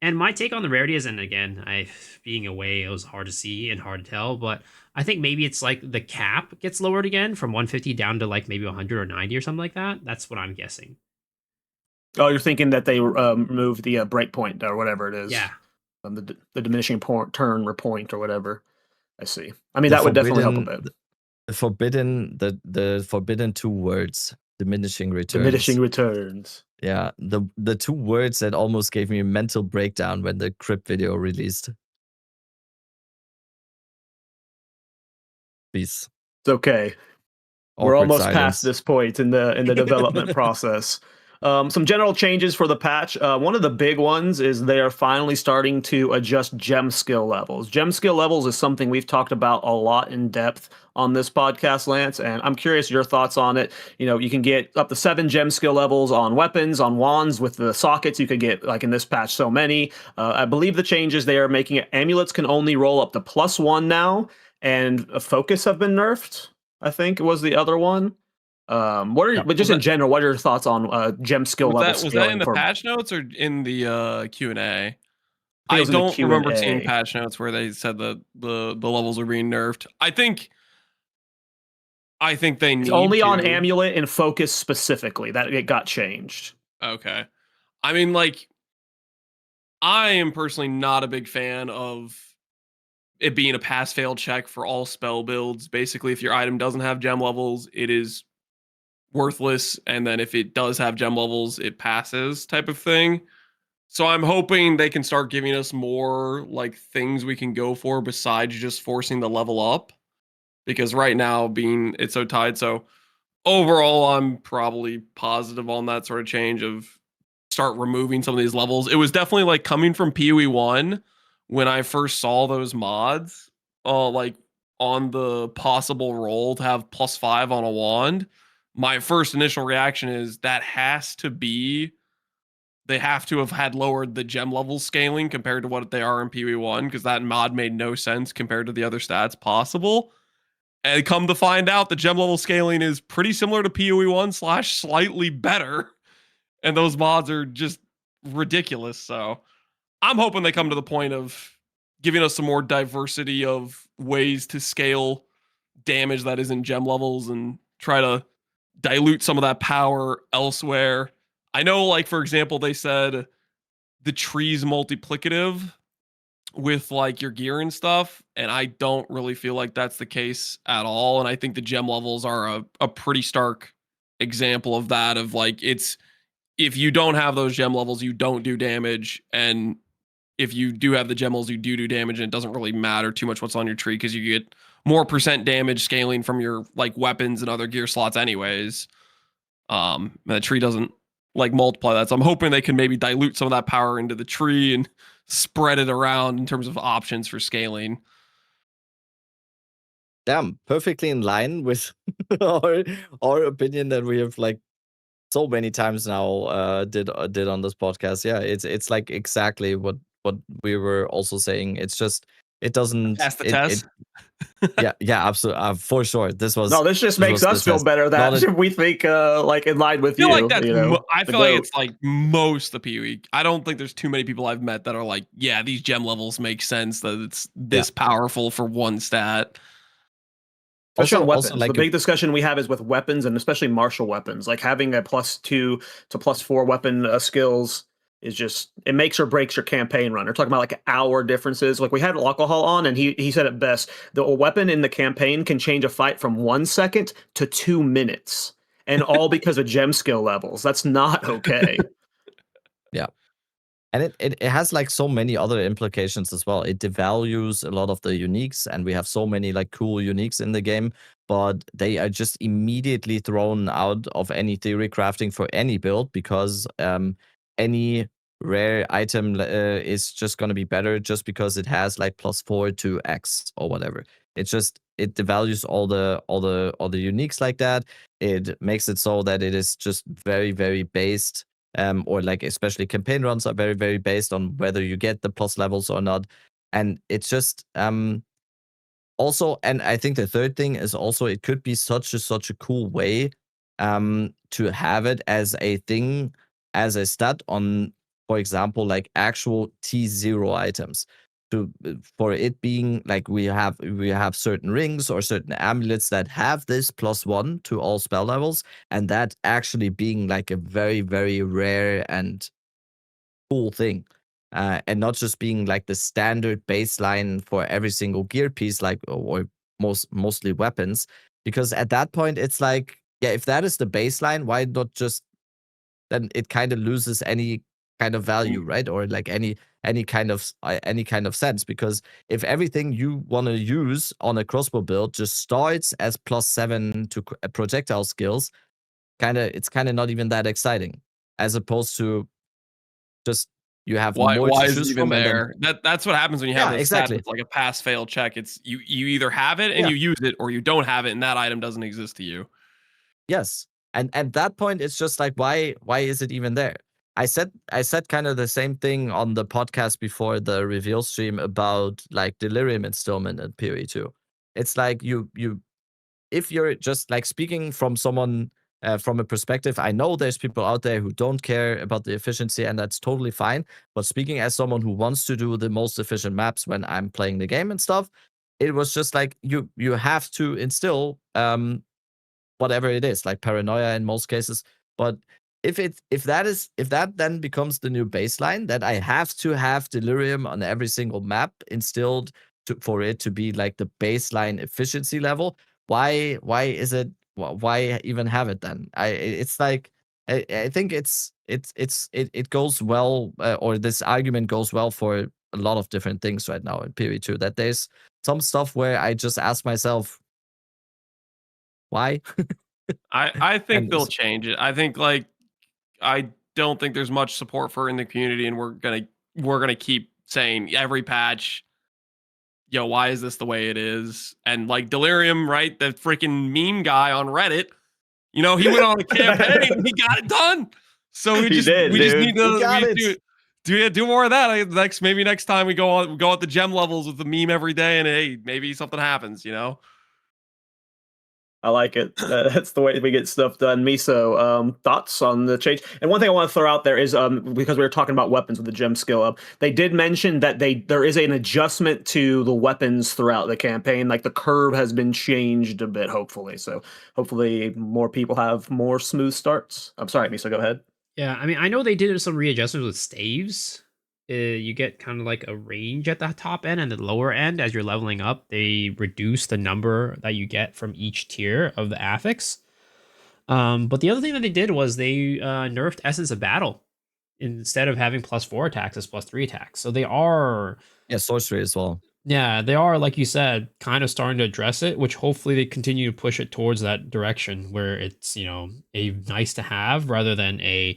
And my take on the rarity is, and again, being away, it was hard to see and hard to tell, but I think maybe it's like the cap gets lowered again from 150 down to like maybe 100 or 90 or something like that. That's what I'm guessing. Oh, you're thinking that they removed the breakpoint or whatever it is. Yeah. The diminishing turn point or whatever. I see. I mean, that would definitely help a bit. The forbidden two words, diminishing returns. Diminishing returns. Yeah, the two words that almost gave me a mental breakdown when the crypt video released. Peace. It's okay. We're almost past this point in the development process. Some general changes for the patch. One of the big ones is they are finally starting to adjust gem skill levels. Gem skill levels is something we've talked about a lot in depth on this podcast, Lance, and I'm curious your thoughts on it. You know, you can get up to 7 gem skill levels on weapons, on wands. With the sockets, you could get, like in this patch, so many. I believe the changes they are making it, amulets can only roll up to +1 now, and focus have been nerfed, I think was the other one. But just in general, what are your thoughts on gem skill levels? Was that in the patch notes or in the Q&A? I don't remember seeing patch notes where they said that the levels are being nerfed. I think they need only on amulet and focus specifically that it got changed. Okay. I mean, like, I am personally not a big fan of it being a pass-fail check for all spell builds. Basically, if your item doesn't have gem levels, it is worthless, and then if it does have gem levels, it passes, type of thing. So I'm hoping they can start giving us more like things we can go for besides just forcing the level up, because right now it's so tied. So overall, I'm probably positive on that sort of change of start removing some of these levels. It was definitely like coming from POE1 when I first saw those mods, like on the possible roll to have +5 on a wand. My first initial reaction is that they have to have had lowered the gem level scaling compared to what they are in POE1, because that mod made no sense compared to the other stats possible. And come to find out, the gem level scaling is pretty similar to POE1 / slightly better. And those mods are just ridiculous. So I'm hoping they come to the point of giving us some more diversity of ways to scale damage that isn't gem levels and try to dilute some of that power elsewhere. I know, like, for example, they said the tree's multiplicative with like your gear and stuff, and I don't really feel like that's the case at all. And I think the gem levels are a pretty stark example of that, of like, it's, if you don't have those gem levels, you don't do damage, and if you do have the gem levels, you do damage, and it doesn't really matter too much what's on your tree, because you get more % damage scaling from your like weapons and other gear slots anyways. The tree doesn't like multiply that, so I'm hoping they can maybe dilute some of that power into the tree and spread it around in terms of options for scaling. damn, perfectly in line with our opinion that we have like so many times now did on this podcast. Yeah, it's like exactly what we were also saying. It's just it doesn't Pass the it test. yeah, absolutely, for sure. This was No, this just makes the us feel test. better Not that we think like in line with I feel you. like that's. You know, I the feel like goat. it's like most the PoE. I don't think there's too many people I've met that are like, yeah, these gem levels make sense that it's this powerful for one stat. Especially on Also, weapons. like The big discussion we have is with weapons and especially martial weapons. Like having a +2 to +4 weapon skills is just it makes or breaks your campaign run. We're talking about like hour differences. Like we had alcohol on, and he said it best: the weapon in the campaign can change a fight from 1 second to 2 minutes, and all because of gem skill levels. That's not okay. yeah. And it has like so many other implications as well. It devalues a lot of the uniques, and we have so many like cool uniques in the game, but they are just immediately thrown out of any theory crafting for any build because any rare item is just going to be better just because it has like +4 to X or whatever. It devalues all the uniques like that. It makes it so that it is just very, very based. Or like especially campaign runs are very, very based on whether you get the plus levels or not. And it's just also, and I think the third thing is also it could be such a cool way to have it as a thing, as a stat on, for example, like actual T0 items. For it being like we have certain rings or certain amulets that have this +1 to all spell levels, and that actually being like a very, very rare and cool thing, and not just being like the standard baseline for every single gear piece, like or mostly weapons. Because at that point, it's like, yeah, if that is the baseline, why not just then it kind of loses any kind of value, right? Or like any kind of sense. Because if everything you want to use on a crossbow build just starts as +7 to projectile skills, it's kind of not even that exciting, as opposed to just you have more Why to is it choose even from, and then there? That's what happens when you have yeah, this stat exactly, that's like a pass fail check. It's you either have it and yeah. you use it, or you don't have it and that item doesn't exist to you. Yes. And at that point, it's just like, why is it even there? I said kind of the same thing on the podcast before the reveal stream about like delirium installment at POE2. It's like you if you're just like speaking from someone from a perspective, I know there's people out there who don't care about the efficiency, and that's totally fine. But speaking as someone who wants to do the most efficient maps when I'm playing the game and stuff, it was just like you have to instill whatever it is, like paranoia in most cases. But if that then becomes the new baseline, that I have to have delirium on every single map instilled for it to be like the baseline efficiency level, why is it, why even have it then? It's like I think it goes well, or this argument goes well for a lot of different things right now in PoE2, that there's some stuff where I just ask myself, why? I think And they'll change it. I think like I don't think there's much support for it in the community, and we're gonna keep saying every patch, yo, why is this the way it is? And like Delirium, right? The freaking meme guy on Reddit, you know, he went on a campaign and he got it done. So we just did, need dude. to do more of that. Maybe next time we go at the gem levels with the meme every day, and hey, maybe something happens, you know. I like it. That's the way we get stuff done. Miso, thoughts on the change? And one thing I want to throw out there is because we were talking about weapons with the gem skill up, they did mention that there is an adjustment to the weapons throughout the campaign. Like the curve has been changed a bit, hopefully. So hopefully more people have more smooth starts. I'm sorry, Miso, go ahead. Yeah, I mean, I know they did some readjustments with staves. You get kind of like a range at the top end and the lower end as you're leveling up. They reduce the number that you get from each tier of the affix. But the other thing that they did was they nerfed Essence of Battle. Instead of having +4 attacks, it's +3 attacks. So they are, yeah, sorcery as well. yeah, they are, like you said, kind of starting to address it, which hopefully they continue to push it towards that direction where it's, you know, a nice to have rather than a,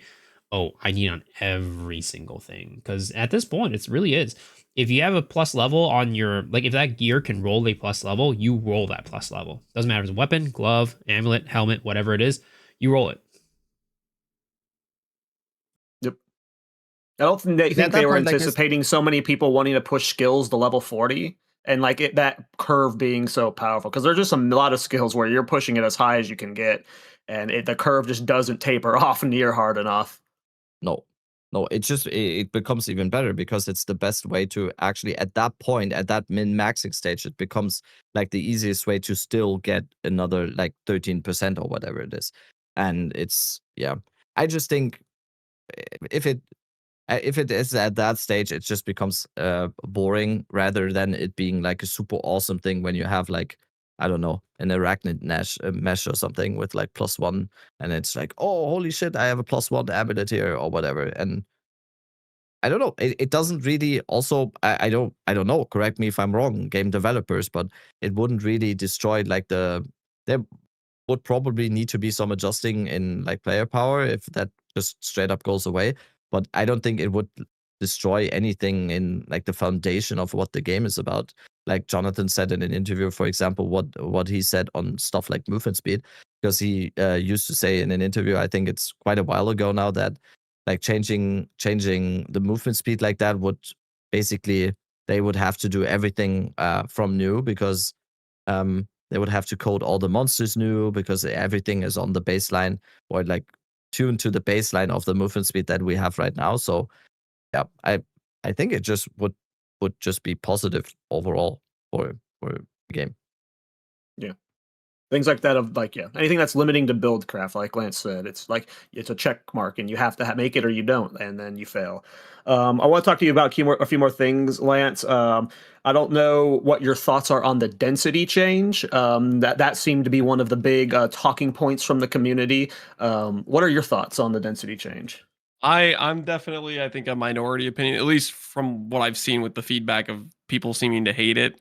oh, I need on every single thing. Because at this point, it really is. if you have a plus level on your, like if that gear can roll a plus level, you roll that plus level. Doesn't matter if it's a weapon, glove, amulet, helmet, whatever it is, you roll it. Yep. I don't think At they that were point, like, anticipating so many people wanting to push skills to level 40 and like that curve being so powerful, because there's just a lot of skills where you're pushing it as high as you can get, and the curve just doesn't taper off near hard enough. No, it just it becomes even better because it's the best way to actually, at that point, at that min-maxing stage, it becomes like the easiest way to still get another like 13% or whatever it is. And it's, yeah, I just think if it is at that stage, it just becomes boring rather than it being like a super awesome thing when you have like, I don't know, an arachnid mesh or something with like +1, and it's like, oh, holy shit, I have a +1 ability or whatever. And I don't know, it doesn't really also, I don't know, correct me if I'm wrong, game developers, but it wouldn't really destroy like there would probably need to be some adjusting in like player power if that just straight up goes away. But I don't think it would destroy anything in like the foundation of what the game is about. Like Jonathan said in an interview, for example, what he said on stuff like movement speed, because he used to say in an interview, I think it's quite a while ago now, that like changing the movement speed like that would basically, they would have to do everything from new, because they would have to code all the monsters new, because everything is on the baseline, or like tuned to the baseline of the movement speed that we have right now. So yeah, I think it just would just be positive overall for the game. Yeah. Things like that, of like, yeah, anything that's limiting to build craft, like Lance said, it's like it's a check mark and you have to make it or you don't, and then you fail. I want to talk to you about a few more things, Lance. I don't know what your thoughts are on the density change. That seemed to be one of the big talking points from the community. What are your thoughts on the density change? I'm definitely, I think, a minority opinion, at least from what I've seen with the feedback of people seeming to hate it.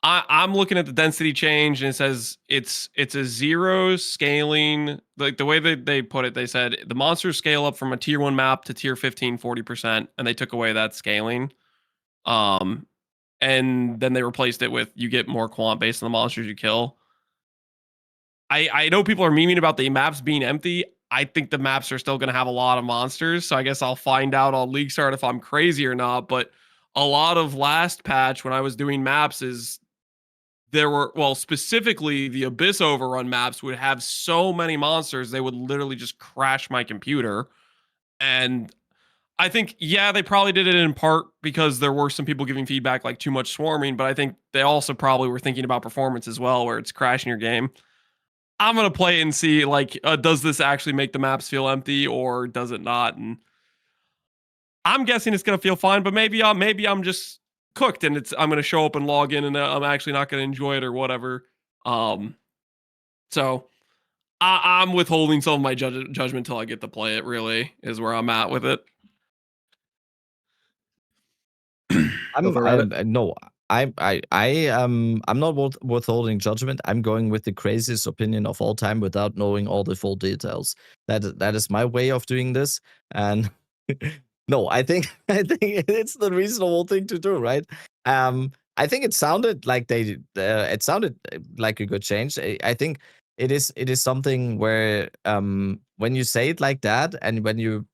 I'm looking at the density change, and it says it's a 0 scaling. Like the way that they put it, they said the monsters scale up from a tier 1 map to tier 15 40%, and they took away that scaling. And then they replaced it with you get more quant based on the monsters you kill. I know people are memeing about the maps being empty. I think the maps are still going to have a lot of monsters, so I guess I'll find out on League Start if I'm crazy or not. But a lot of last patch when I was doing maps is there were, well, specifically the Abyss Overrun maps would have so many monsters, they would literally just crash my computer. And I think, yeah, they probably did it in part because there were some people giving feedback like too much swarming, but I think they also probably were thinking about performance as well, where it's crashing your game. I'm going to play it and see, like, does this actually make the maps feel empty or does it not? And I'm guessing it's going to feel fine, but maybe I'm just cooked and I'm going to show up and log in and I'm actually not going to enjoy it or whatever. So I'm withholding some of my judgment until I get to play it, really, is where I'm at with it. I'm not withholding judgment. I'm going with the craziest opinion of all time without knowing all the full details. That is my way of doing this. And no, I think it's the reasonable thing to do, right? I think it sounded like it sounded like a good change. I think it is something where when you say it like that, and when you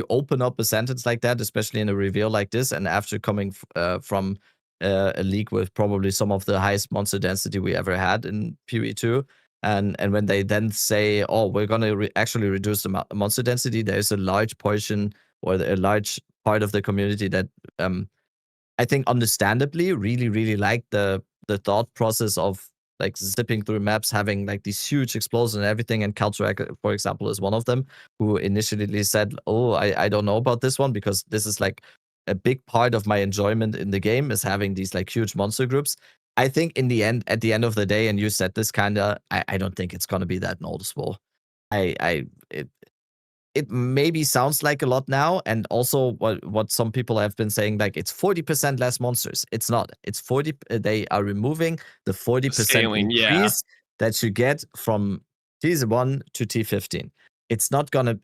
open up a sentence like that, especially in a reveal like this, and after coming from a league with probably some of the highest monster density we ever had in POE2, and when they then say, oh, we're going to actually reduce the monster density, there's a large portion or a large part of the community that I think understandably really, really like the thought process of like zipping through maps, having like these huge explosions and everything. And Caltrak, for example, is one of them who initially said, oh, I don't know about this one, because this is like a big part of my enjoyment in the game is having these like huge monster groups. I think at the end of the day, and you said this kind of, I don't think it's going to be that noticeable. It maybe sounds like a lot now, and also what some people have been saying, like it's 40% less monsters. It's not. It's 40. They are removing the 40% Scaling, increase that you get from T1 to T15. it's not gonna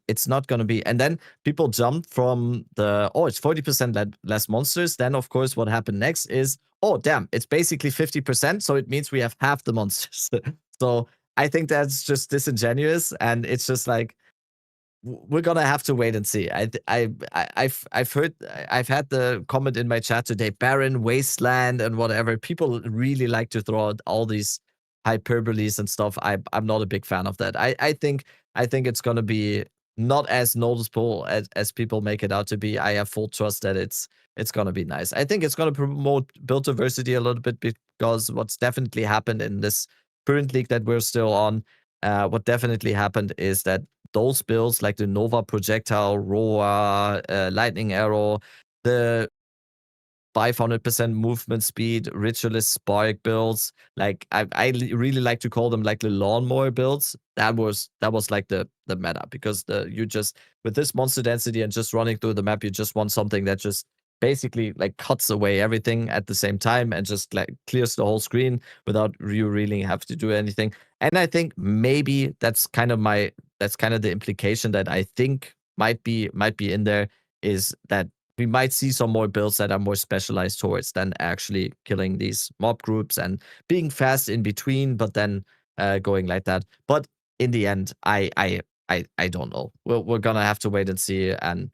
be. And then people jumped from the it's 40% less monsters. Then of course what happened next is, oh damn, it's basically 50%, so it means we have half the monsters. So I think that's just disingenuous, and it's just like, we're gonna have to wait and see. I've heard, I've had the comment in my chat today, barren wasteland and whatever. People really like to throw out all these hyperboles and stuff. I'm not a big fan of that. I think it's gonna be not as noticeable as people make it out to be. I have full trust that it's gonna be nice. I think it's gonna promote build diversity a little bit, because what's definitely happened in this current league that we're still on, what definitely happened is that those builds like the Nova Projectile, Roa, Lightning Arrow, the 500% movement speed, Ritualist Spark builds, like I really like to call them like the lawnmower builds. That was like the meta, because you just, with this monster density and just running through the map, you just want something that just basically like cuts away everything at the same time and just like clears the whole screen without you really have to do anything. And I think maybe that's kind of the implication that I think might be in there, is that we might see some more builds that are more specialized towards than actually killing these mob groups and being fast in between, but then going like that. But in the end, I don't know. We're gonna have to wait and see, and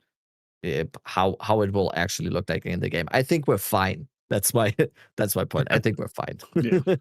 how it will actually look like in the game. I think we're fine. That's my point. I think we're fine. Yeah.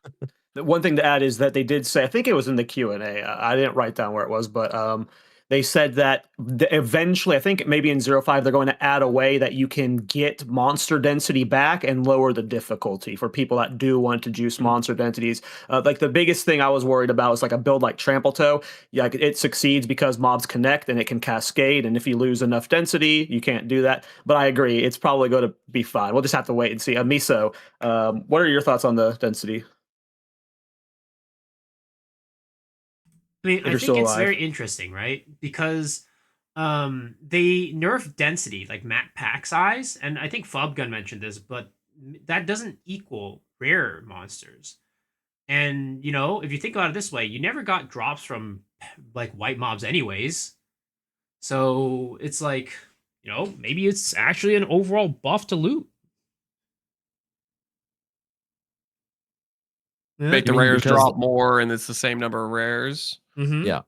The one thing to add is that they did say, I think it was in the Q&A, I didn't write down where it was, but they said that eventually, I think maybe in 0.5, they're going to add a way that you can get monster density back and lower the difficulty for people that do want to juice monster densities. Like the biggest thing I was worried about was like a build like Trample Toe. Yeah, it succeeds because mobs connect and it can cascade, and if you lose enough density, you can't do that. But I agree, it's probably going to be fine. We'll just have to wait and see. Miso, what are your thoughts on the density? I mean, I think it's very interesting, right? Because they nerf density, like map pack size, and I think Fobgun mentioned this, but that doesn't equal rare monsters. And if you think about it this way, you never got drops from like white mobs anyways. So it's like, maybe it's actually an overall buff to loot. Make the rares drop more, and it's the same number of rares. Mm-hmm. Yeah.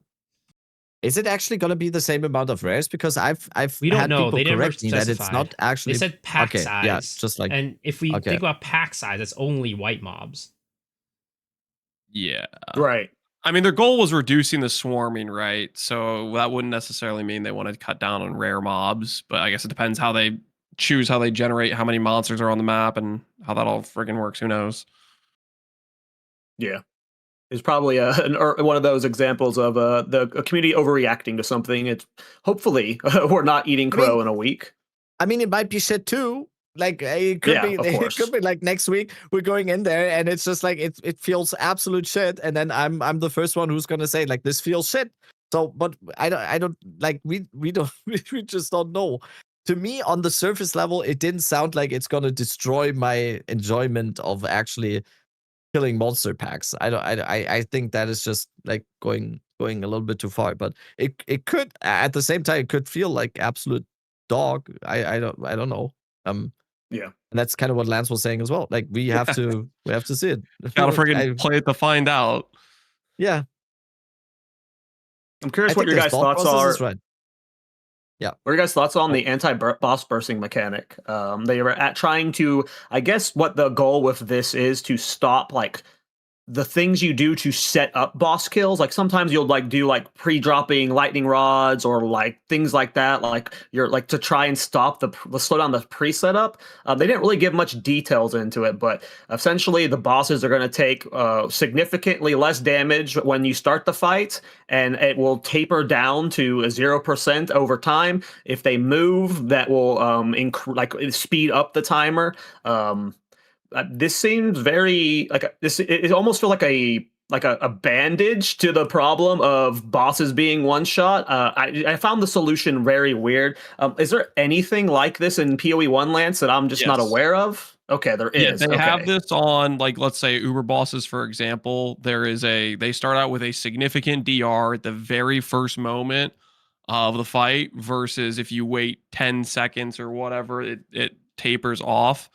Is it actually going to be the same amount of rares? Because I've we don't had know. people They correct me that it's not actually. They said pack okay, size. Yeah, just like. And if we think about pack size, it's only white mobs. Yeah. Right. I mean, their goal was reducing the swarming, right? So that wouldn't necessarily mean they want to cut down on rare mobs, but I guess it depends how they choose, how they generate, how many monsters are on the map, and how that all friggin' works. Who knows? Yeah. It's probably one of those examples of the community overreacting to something. It's hopefully we're not eating crow in a week. I mean, it might be shit too. Like it could be. It could be like next week we're going in there and it's just like it feels absolute shit, and then I'm the first one who's gonna say like this feels shit. So, but I don't like we just don't know. To me, on the surface level, it didn't sound like it's gonna destroy my enjoyment of actually killing monster packs. I think that is just like going a little bit too far. But it could, at the same time, it could feel like absolute dog. I don't know. Yeah, and that's kind of what Lance was saying as well. Like we have to see it. Gotta friggin' play it to find out. Yeah. I'm curious what your guys' thoughts are. Right. Yeah. What are your guys' thoughts on the anti-boss bursting mechanic? They were trying to, I guess what the goal with this is to stop like the things you do to set up boss kills. Like sometimes you'll like do like pre-dropping lightning rods or like things like that. Like you're like to try and stop slow down the pre-setup. They didn't really give much details into it, but essentially the bosses are going to take significantly less damage when you start the fight, and it will taper down to 0% over time. If they move, that will speed up the timer. This seems very like this. It almost feels like a bandage to the problem of bosses being one shot. I found the solution very weird. Is there anything like this in POE1, Lance, that I'm just not aware of? Okay, there is. They have this on, like, let's say Uber bosses, for example. They start out with a significant DR at the very first moment. of the fight versus if you wait 10 seconds or whatever, it tapers off.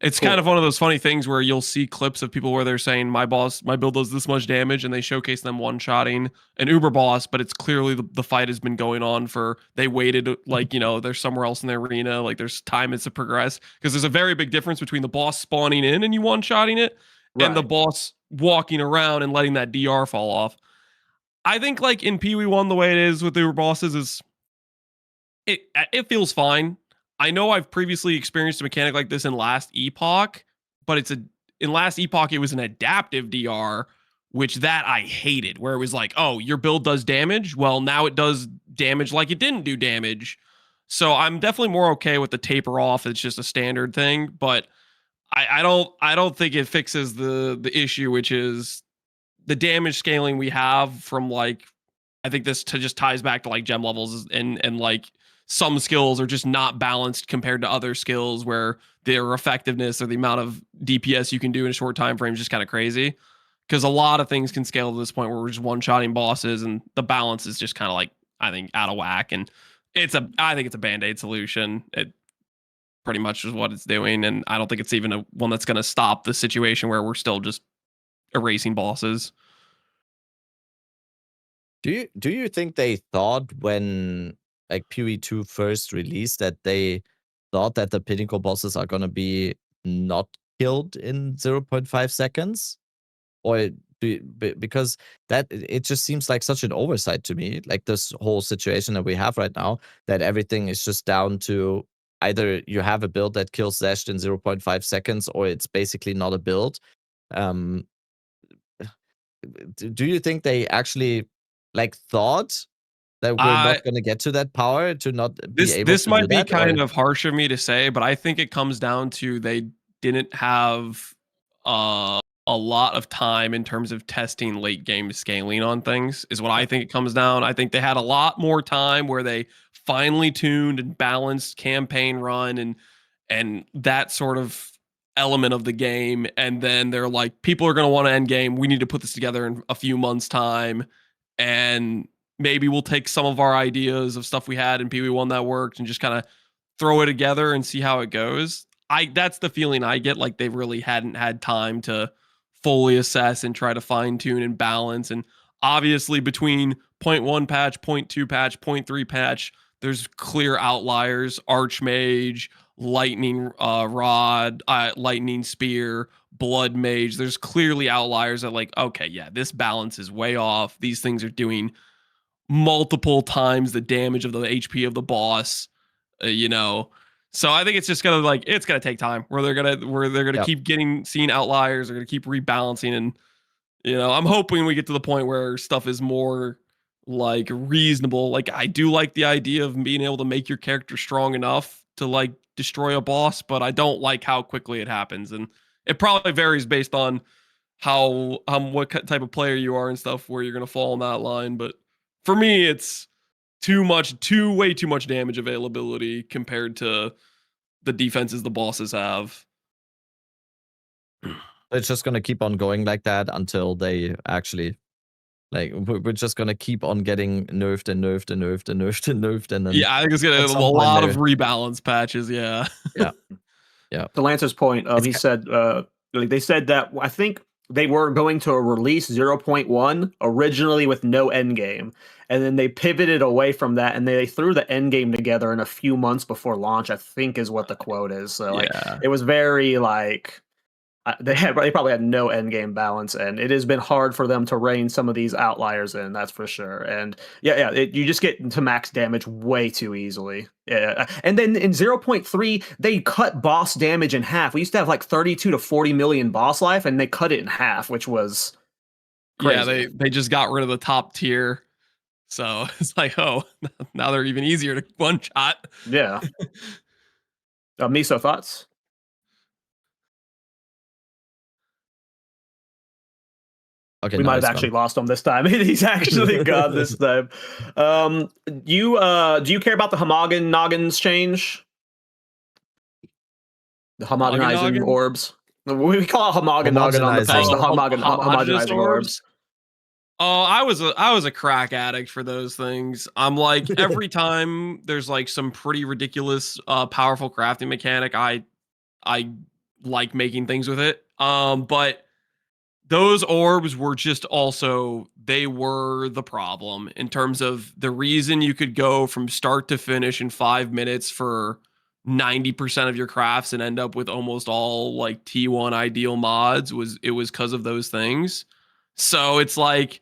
It's kind of one of those funny things where you'll see clips of people where they're saying my build does this much damage, and they showcase them one-shotting an Uber boss, but it's clearly the fight has been going on for, they waited, like, you know, they're somewhere else in the arena, like there's time it's to progress, because there's a very big difference between the boss spawning in and you one-shotting it, and the boss walking around and letting that DR fall off. I think like in POE1, the way it is with the Uber bosses is it feels fine. I know I've previously experienced a mechanic like this in Last Epoch, but in Last Epoch, it was an adaptive DR, which that I hated, where it was like, oh, your build does damage. Well, now it does damage like it didn't do damage. So I'm definitely more okay with the taper off. It's just a standard thing, but I don't think it fixes the issue, which is the damage scaling we have from, like, I think this just ties back to like gem levels and like some skills are just not balanced compared to other skills where their effectiveness or the amount of DPS you can do in a short time frame is just kind of crazy. Because a lot of things can scale to this point where we're just one-shotting bosses and the balance is just kind of like, I think, out of whack. And I think it's a band-aid solution. It pretty much is what it's doing. And I don't think it's even one that's going to stop the situation where we're still just erasing bosses. Do you think they thought when like POE2 first released that they thought that the pinnacle bosses are gonna be not killed in 0.5 seconds? Or because that it just seems like such an oversight to me, like this whole situation that we have right now, that everything is just down to either you have a build that kills Zesht in 0.5 seconds or it's basically not a build. Do you think they actually like thought that we're not going to get to that power to not be able this to might do be that, kind of harsh of me to say, but I think it comes down to they didn't have a lot of time in terms of testing late game scaling on things is what I think it comes down. I think they had a lot more time where they finely tuned and balanced campaign run and that sort of element of the game, and then they're like, people are going to want to end game, we need to put this together in a few months time, and maybe we'll take some of our ideas of stuff we had in POE1 that worked and just kind of throw it together and see how it goes. That's the feeling I get, like they really hadn't had time to fully assess and try to fine tune and balance. And obviously between 0.1 patch, 0.2 patch, 0.3 patch, there's clear outliers. Archmage, lightning rod, lightning spear, blood mage. There's clearly outliers that like, okay, yeah, this balance is way off. These things are doing multiple times the damage of the HP of the boss, you know. So I think it's just gonna like, it's gonna take time where they're gonna keep seeing outliers. They're gonna keep rebalancing, and you know, I'm hoping we get to the point where stuff is more like reasonable. Like I do like the idea of being able to make your character strong enough to like destroy a boss, but I don't like how quickly it happens, and it probably varies based on how what type of player you are and stuff where you're gonna fall in that line. But for me, it's way too much damage availability compared to the defenses the bosses have. It's just gonna keep on going like that until they actually, like, we're just gonna keep on getting nerfed and nerfed and nerfed and nerfed and nerfed, and then Yeah, I think it's gonna have a lot of rebalance patches. Yeah. To Lance's point, he said, like they said that I think they were going to release 0.1 originally with no endgame, and then they pivoted away from that, and they threw the endgame together in a few months before launch, I think is what the quote is. So like, it was very like they probably had no endgame balance, and it has been hard for them to rein some of these outliers in. That's for sure. And you just get to max damage way too easily. Yeah, and then in 0.3, they cut boss damage in half. We used to have like 32 to 40 million boss life, and they cut it in half, which was crazy. Yeah, they just got rid of the top tier. So it's like, oh, now they're even easier to one shot. Yeah. Miso, thoughts? Okay, we might have actually lost him this time. He's actually gone this time. Do you care about the Noggins change? The homogenizing orbs. We call it Noggin on the page. The homogenizing orbs. Oh, I was a crack addict for those things. I'm like every time there's like some pretty ridiculous powerful crafting mechanic, I like making things with it. But those orbs were just also they were the problem in terms of the reason you could go from start to finish in 5 minutes for 90% of your crafts and end up with almost all like T1 ideal mods was because of those things. So it's like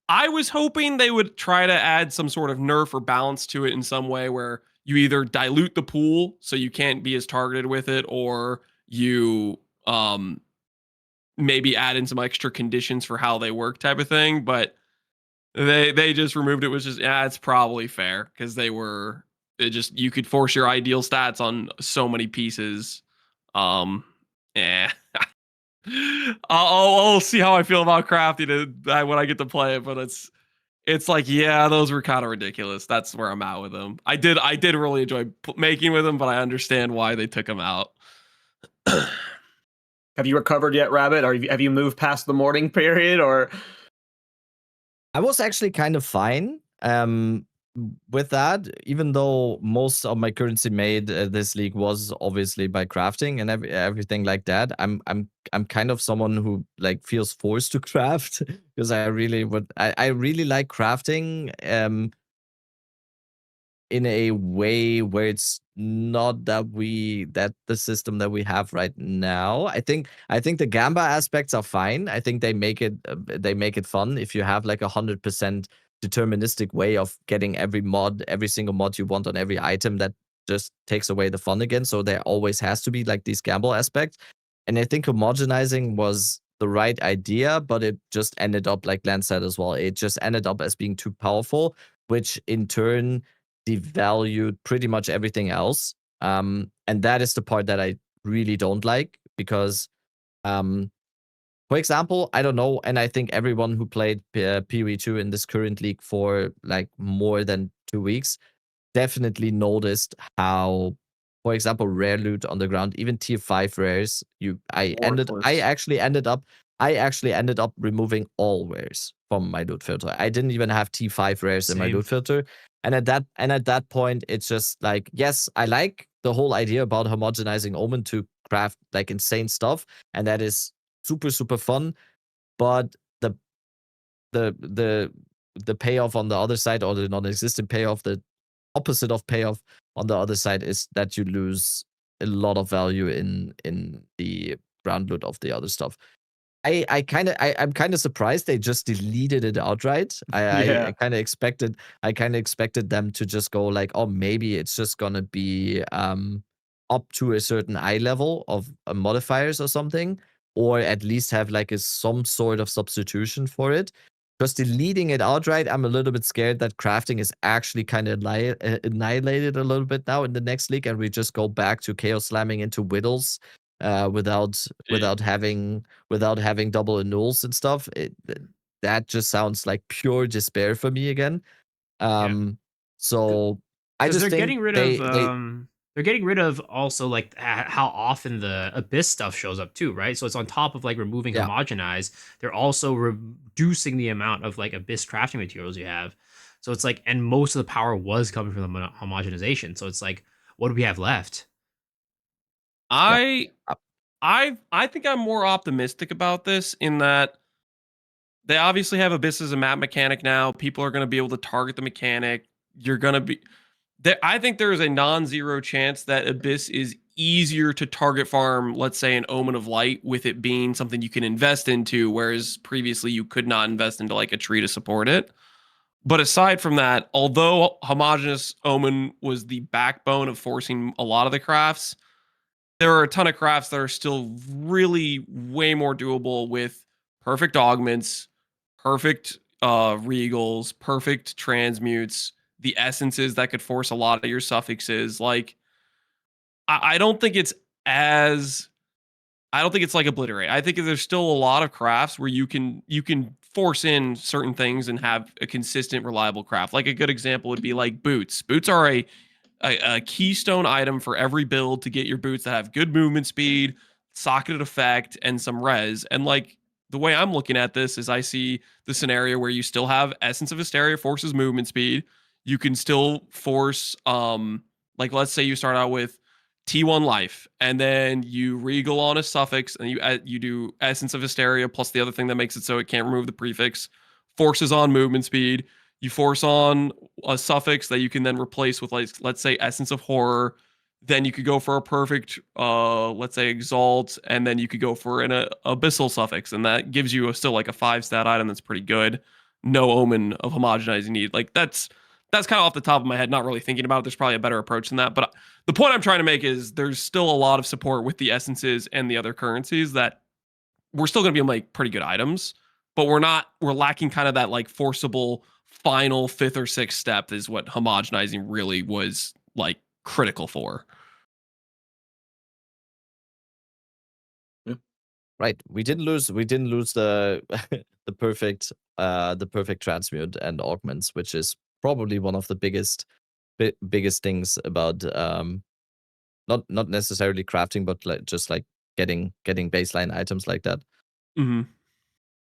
I was hoping they would try to add some sort of nerf or balance to it in some way where you either dilute the pool so you can't be as targeted with it, or you maybe add in some extra conditions for how they work type of thing. But they just removed it, which is it's probably fair because it just you could force your ideal stats on so many pieces. Yeah. I'll see how I feel about crafting it when I get to play it, but it's like, yeah, those were kind of ridiculous. That's where I'm at with them. I did really enjoy making with them, but I understand why they took them out. Have you recovered yet, Rabbit? Or have you moved past the mourning period? Or I was actually kind of fine with that, even though most of my currency made this league was obviously by crafting and everything like that. I'm kind of someone who like feels forced to craft because I really like crafting in a way where it's not that the system that we have right now. I think the Gamba aspects are fine. I think they make it fun if you have like 100% deterministic way of getting every single mod you want on every item. That just takes away the fun again. So there always has to be like these gamble aspects. And I think homogenizing was the right idea, but it just ended up, like Lance said as well, it just ended up as being too powerful, which in turn devalued pretty much everything else. And that is the part that I really don't like because, for example, I don't know, and I think everyone who played POE2 in this current league for like more than 2 weeks definitely noticed how, for example, rare loot on the ground, even tier 5 rares, I actually ended up removing all rares from my loot filter. I didn't even have T5 rares in my loot filter. And at that point, it's just like, yes, I like the whole idea about homogenizing Omen to craft like insane stuff, and that is super, super fun. But the payoff on the other side, or the non-existent payoff, the opposite of payoff on the other side, is that you lose a lot of value in the ground loot of the other stuff. I'm kind of surprised they just deleted it outright. I kind of expected them to just go like, oh, maybe it's just gonna be up to a certain eye level of modifiers or something, or at least have like some sort of substitution for it. Just deleting it outright, I'm a little bit scared that crafting is actually kind of annihilated a little bit now in the next league, and we just go back to chaos slamming into whittles without having double annuls and stuff. That just sounds like pure despair for me again. So I just they're think getting rid of they're getting rid of also like how often the abyss stuff shows up too, right? So it's on top of like removing homogenize, they're also reducing the amount of like abyss crafting materials you have. So it's like, and most of the power was coming from the homogenization. So it's like, what do we have left? I think I'm more optimistic about this in that they obviously have Abyss as a map mechanic now. People are going to be able to target the mechanic. You're going to be I think there is a non-zero chance that Abyss is easier to target farm, let's say an Omen of Light, with it being something you can invest into, whereas previously you could not invest into like a tree to support it. But aside from that, although homogeneous Omen was the backbone of forcing a lot of the crafts, there are a ton of crafts that are still really way more doable with perfect augments, perfect regals, perfect transmutes, the essences that could force a lot of your suffixes. Like, I don't think it's like obliterate. I think there's still a lot of crafts where you can force in certain things and have a consistent, reliable craft. Like a good example would be like boots. Boots are a keystone item for every build to get your boots that have good movement speed, socketed effect, and some res. And like the way I'm looking at this is I see the scenario where you still have Essence of Hysteria forces movement speed. You can still force, like let's say you start out with T1 life, and then you regal on a suffix, and you do Essence of Hysteria plus the other thing that makes it so it can't remove the prefix, forces on movement speed. You force on a suffix that you can then replace with, like, let's say Essence of Horror. Then you could go for a perfect, let's say Exalt, and then you could go for an Abyssal suffix, and that gives you still like a 5-stat item that's pretty good. No Omen of homogenizing need. Like that's kind of off the top of my head, not really thinking about it. There's probably a better approach than that. But the point I'm trying to make is there's still a lot of support with the essences and the other currencies that we're still going to be able to make pretty good items, but we're lacking kind of that like forcible final 5th or 6th step is what homogenizing really was like critical for. Right. We didn't lose the the perfect transmute and augments, which is probably one of the biggest things about not necessarily crafting, but like just like getting baseline items like that. Mm-hmm.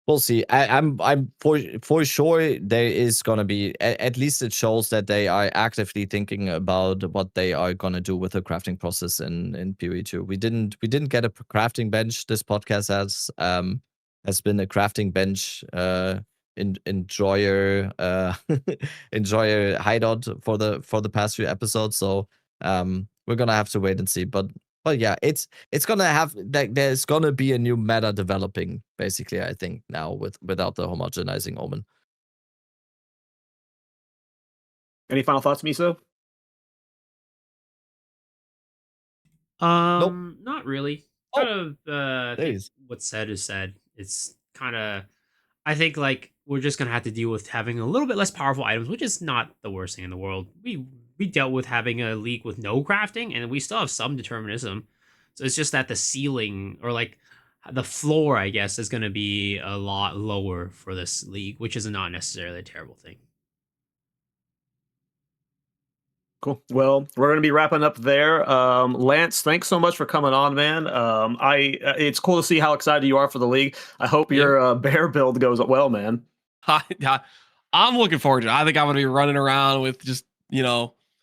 We'll see. I'm for sure there is gonna be, at least it shows that they are actively thinking about what they are gonna do with the crafting process in POE2. We didn't get a crafting bench. This podcast has been a crafting bench enjoyer enjoyer hideout for the past few episodes. So we're gonna have to wait and see. But yeah, it's gonna have, like, there's gonna be a new meta developing, basically, I think, now without the homogenizing Omen. Any final thoughts, Miso? Not really. Oh, Kind of I think Days. what's said is said. It's kind of, I think, like, we're just gonna have to deal with having a little bit less powerful items, which is not the worst thing in the world. We dealt with having a league with no crafting, and we still have some determinism. So it's just that the ceiling, or like the floor, I guess, is gonna be a lot lower for this league, which is not necessarily a terrible thing. Cool. Well, we're going to be wrapping up there. Lance, thanks so much for coming on, man. It's cool to see how excited you are for the league. I hope your bear build goes well, man. I'm looking forward to it. I think I'm going to be running around with just,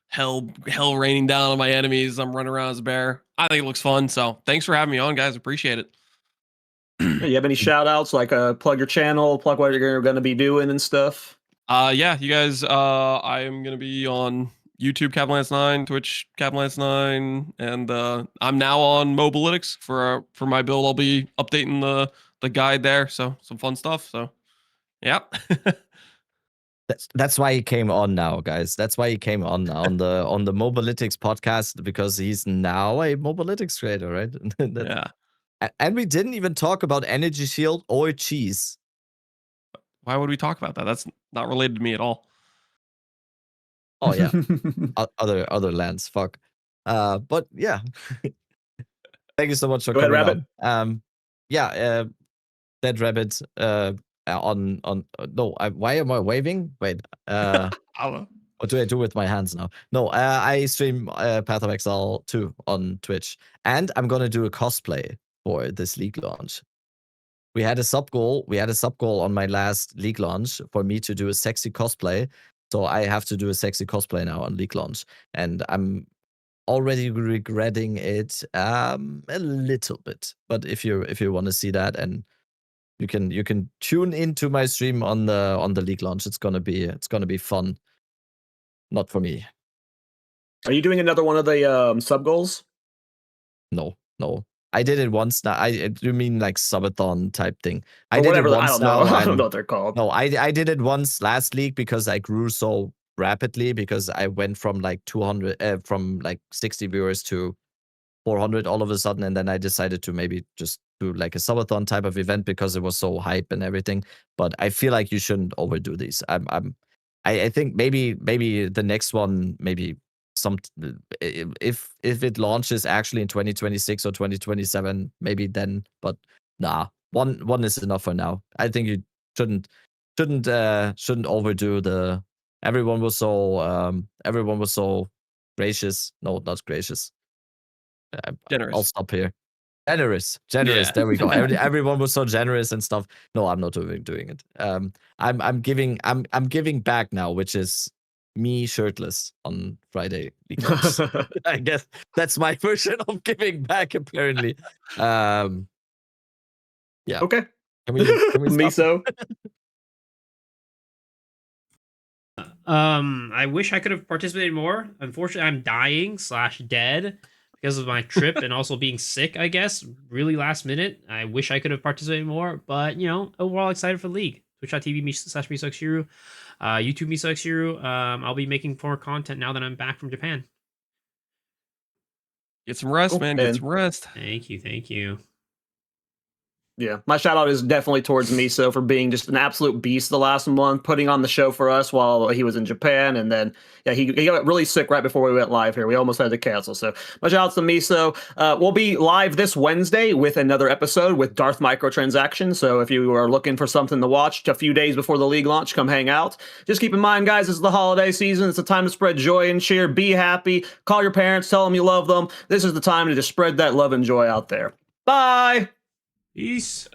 hell raining down on my enemies. I'm running around as a bear. I think it looks fun. So thanks for having me on, guys. Appreciate it. You have any shout outs, like plug your channel, plug what you're going to be doing and stuff? Yeah, you guys, I am going to be on YouTube Cavalance9, Twitch Cavalance9, and I'm now on Mobilytics for my build. I'll be updating the guide there, so some fun stuff. So, yeah. That's why he came on now, guys. That's why he came on now on the Mobilytics podcast, because he's now a Mobilytics creator, right? Yeah. And we didn't even talk about energy shield or cheese. Why would we talk about that? That's not related to me at all. Oh yeah, other lands. Fuck. But yeah. Thank you so much for Go ahead, coming Rabbit. on. Yeah. Dead Rabbit. On no. Why am I waving? Wait. I don't know. What do I do with my hands now? No. I stream Path of Exile 2 on Twitch, and I'm gonna do a cosplay for this league launch. We had a sub goal on my last league launch for me to do a sexy cosplay. So I have to do a sexy cosplay now on league launch, and I'm already regretting it a little bit. But if you want to see that, and you can tune into my stream on the league launch, it's gonna be fun. Not for me. Are you doing another one of the sub goals? No. I did it once. Now, you mean like subathon type thing? I did it once. I don't know. I don't know what they're called. No, I did it once last league because I grew so rapidly, because I went from like 200 from like 60 viewers to 400 all of a sudden, and then I decided to maybe just do like a subathon type of event because it was so hype and everything. But I feel like you shouldn't overdo these. I think maybe the next one, maybe if it launches actually in 2026 or 2027, maybe then. But nah, one is enough for now. I think you shouldn't overdo the. Everyone was so gracious. No, not gracious. Generous. I'll stop here. Generous. Yeah. There we go. Everyone was so generous and stuff. No, I'm not doing it. I'm giving back now, which is me shirtless on Friday. Because I guess that's my version of giving back. Apparently. Yeah. Okay. Can we stop? Miso. I wish I could have participated more. Unfortunately, I'm dying / dead because of my trip and also being sick, I guess. Really last minute. I wish I could have participated more, but overall excited for the league. Twitch.tv/MisoXhiro, YouTube MisoXhiro. I'll be making more content now that I'm back from Japan. Get some rest, Cool, man. man. Get some rest. Thank you. Yeah, my shout out is definitely towards Miso for being just an absolute beast the last month, putting on the show for us while he was in Japan. And then, yeah, he got really sick right before we went live here. We almost had to cancel. So my shout outs to Miso. We'll be live this Wednesday with another episode with Darth Microtransactions. So if you are looking for something to watch a few days before the league launch, come hang out. Just keep in mind, guys, this is the holiday season. It's a time to spread joy and cheer. Be happy. Call your parents. Tell them you love them. This is the time to just spread that love and joy out there. Bye. Peace.